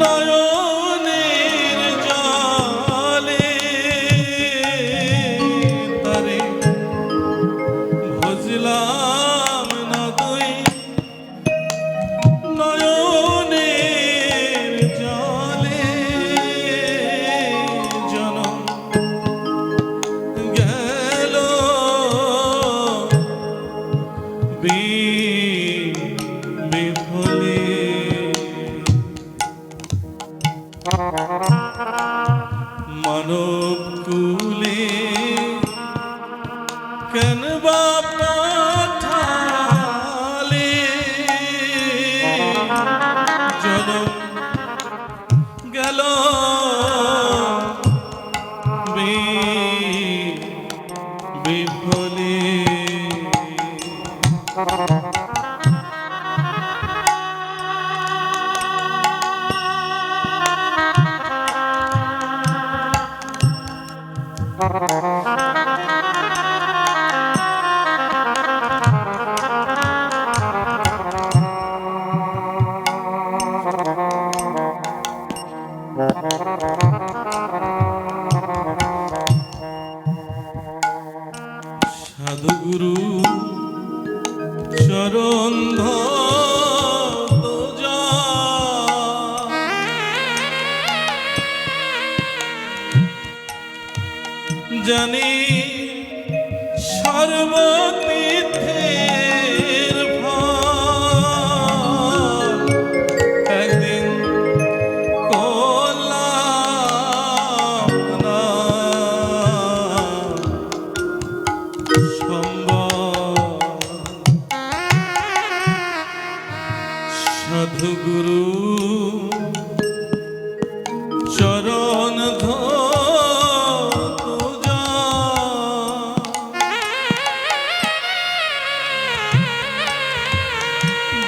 নয়নের জলে, তারে ভজলাম না দুই নয়নের জলে, জনম গেল বিফলে। মানব কুলে কেন বা পাঠালে, জনম সাধুগুরু চরণ জানি সর্বতীর্থের ফল একদিন করলাম না সম্ভব। সাধুগুরু চরণ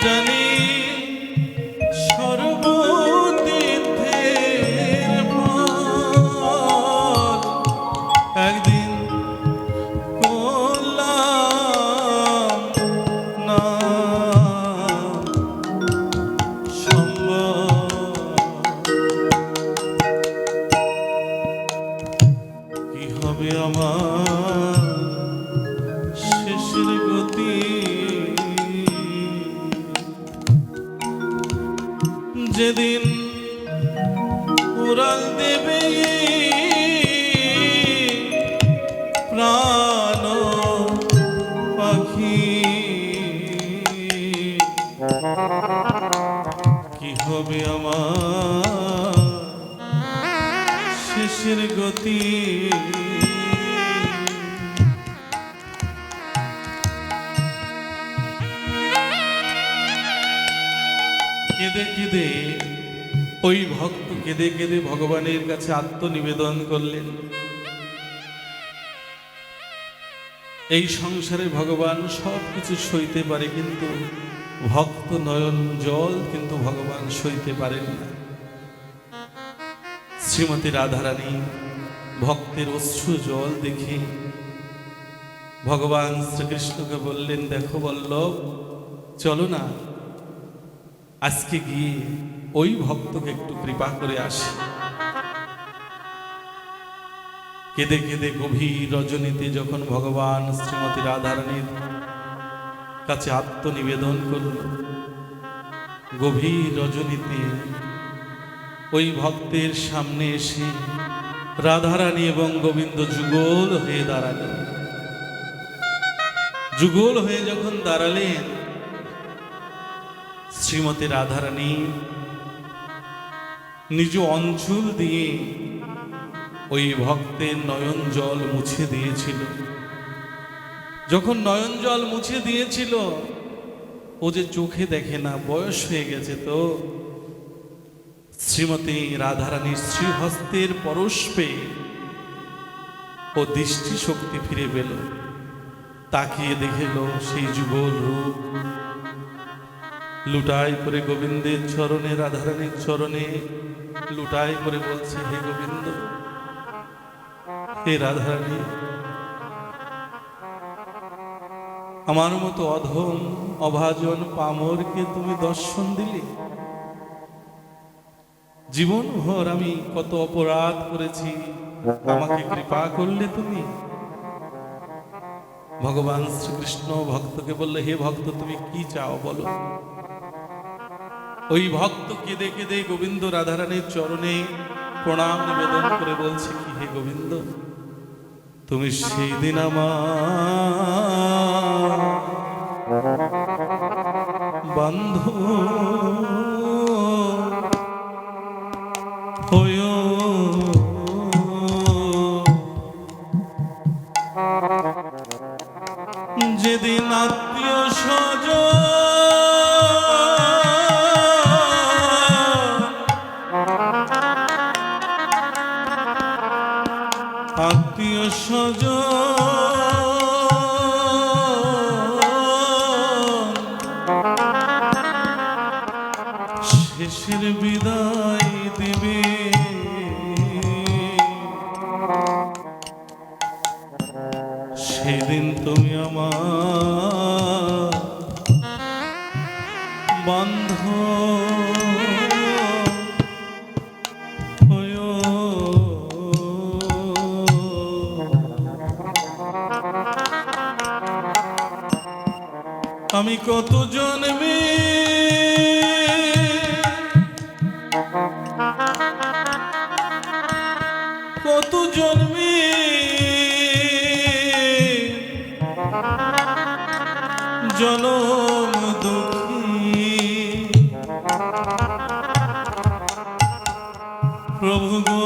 জানি সর্বতীর্থের ফল একদিন করলাম না সম্ভব। কি হবে আমার শেষের গতি যেদিন উড়াল দেবে প্রাণ পাখি। কি হবে আমার শেষের গতি কেঁদে কেঁদে ওই ভক্ত কেঁদে কেঁদে ভগবানের কাছে আত্মনিবেদন করলেন। এই সংসারে ভগবান সব কিছু সইতে পারে, কিন্তু ভক্ত নয়ন জল কিন্তু ভগবান সইতে পারেন না। শ্রীমতী রাধারানী ভক্তের অশ্রু জল দেখে ভগবান শ্রীকৃষ্ণকে বললেন, দেখো বল্লভ, চলো না আজকে গিয়ে ওই ভক্তকে একটু কৃপা করে আসি। কেঁদে কেঁদে গভীর রজনীতে যখন ভগবান শ্রীমতী রাধারানীর কাছে আত্মনিবেদন করল, গভীর রজনীতে ওই ভক্তের সামনে এসে রাধারানী এবং গোবিন্দ যুগল হয়ে দাঁড়ালেন। যুগল হয়ে যখন দাঁড়ালেন, শ্রীমতী রাধারানী নিজ অঞ্চল দিয়ে ওই ভক্তের নয়ন জল মুছে দিয়েছিল। যখন নয়ন জল মুছে দিয়েছিল, ও যে চোখে দেখে না, বয়স হয়ে গেছে, তো শ্রীমতী রাধারানীর শ্রীহস্তের পরশ পেয়ে ও দৃষ্টি শক্তি ফিরে পেল। তাকিয়ে দেখল সেই যুগল রূপ, লুটাই করে গোবিন্দের চরণে, রাধারানীর চরণে লুটাই করে বলছে, হে গোবিন্দ, হে রাধারানী, আমার মতো অধম অভাজন পামরকে তুমি দর্শন দিলে। জীবনভর আমি কত অপরাধ করেছি, আমাকে কৃপা করলে তুমি। ভগবান শ্রীকৃষ্ণ ভক্তকে বললে, হে ভক্ত, তুমি কি চাও বলো। ওই ভক্ত কেঁদে কেঁদে গোবিন্দ রাধারানীর চরণে প্রণাম নিবেদন করে বলছে কি, হে গোবিন্দ, তুমি সেই দিন আমার বান্ধব হয়ো, যেদিন আত্মীয় স্বজন আত্মীয় স্বজন শেষের বিদায় দিবে, সেদিন তুমি আমার বান্ধব হয়ো। আমি কত জন্মে কত জন্মে জনম দুঃখী প্রভু গো,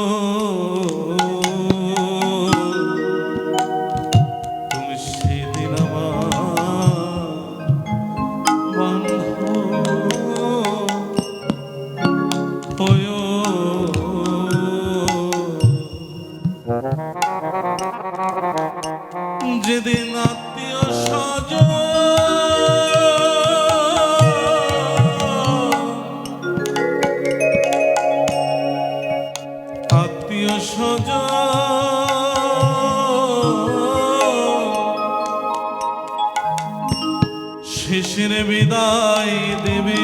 তুমি সেদিন আমার বান্ধব হয়ো। যেদিন আত্মীয় স্বজন আত্মীয় স্বজন শেষের বিদায় দেবে,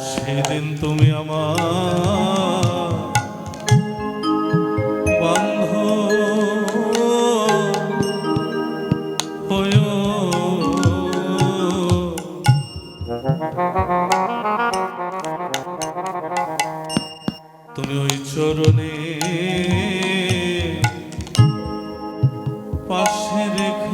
সেদিন তুমি আমার বান্ধব হয়ো। তুমি ওই চরণে পাশে রেখে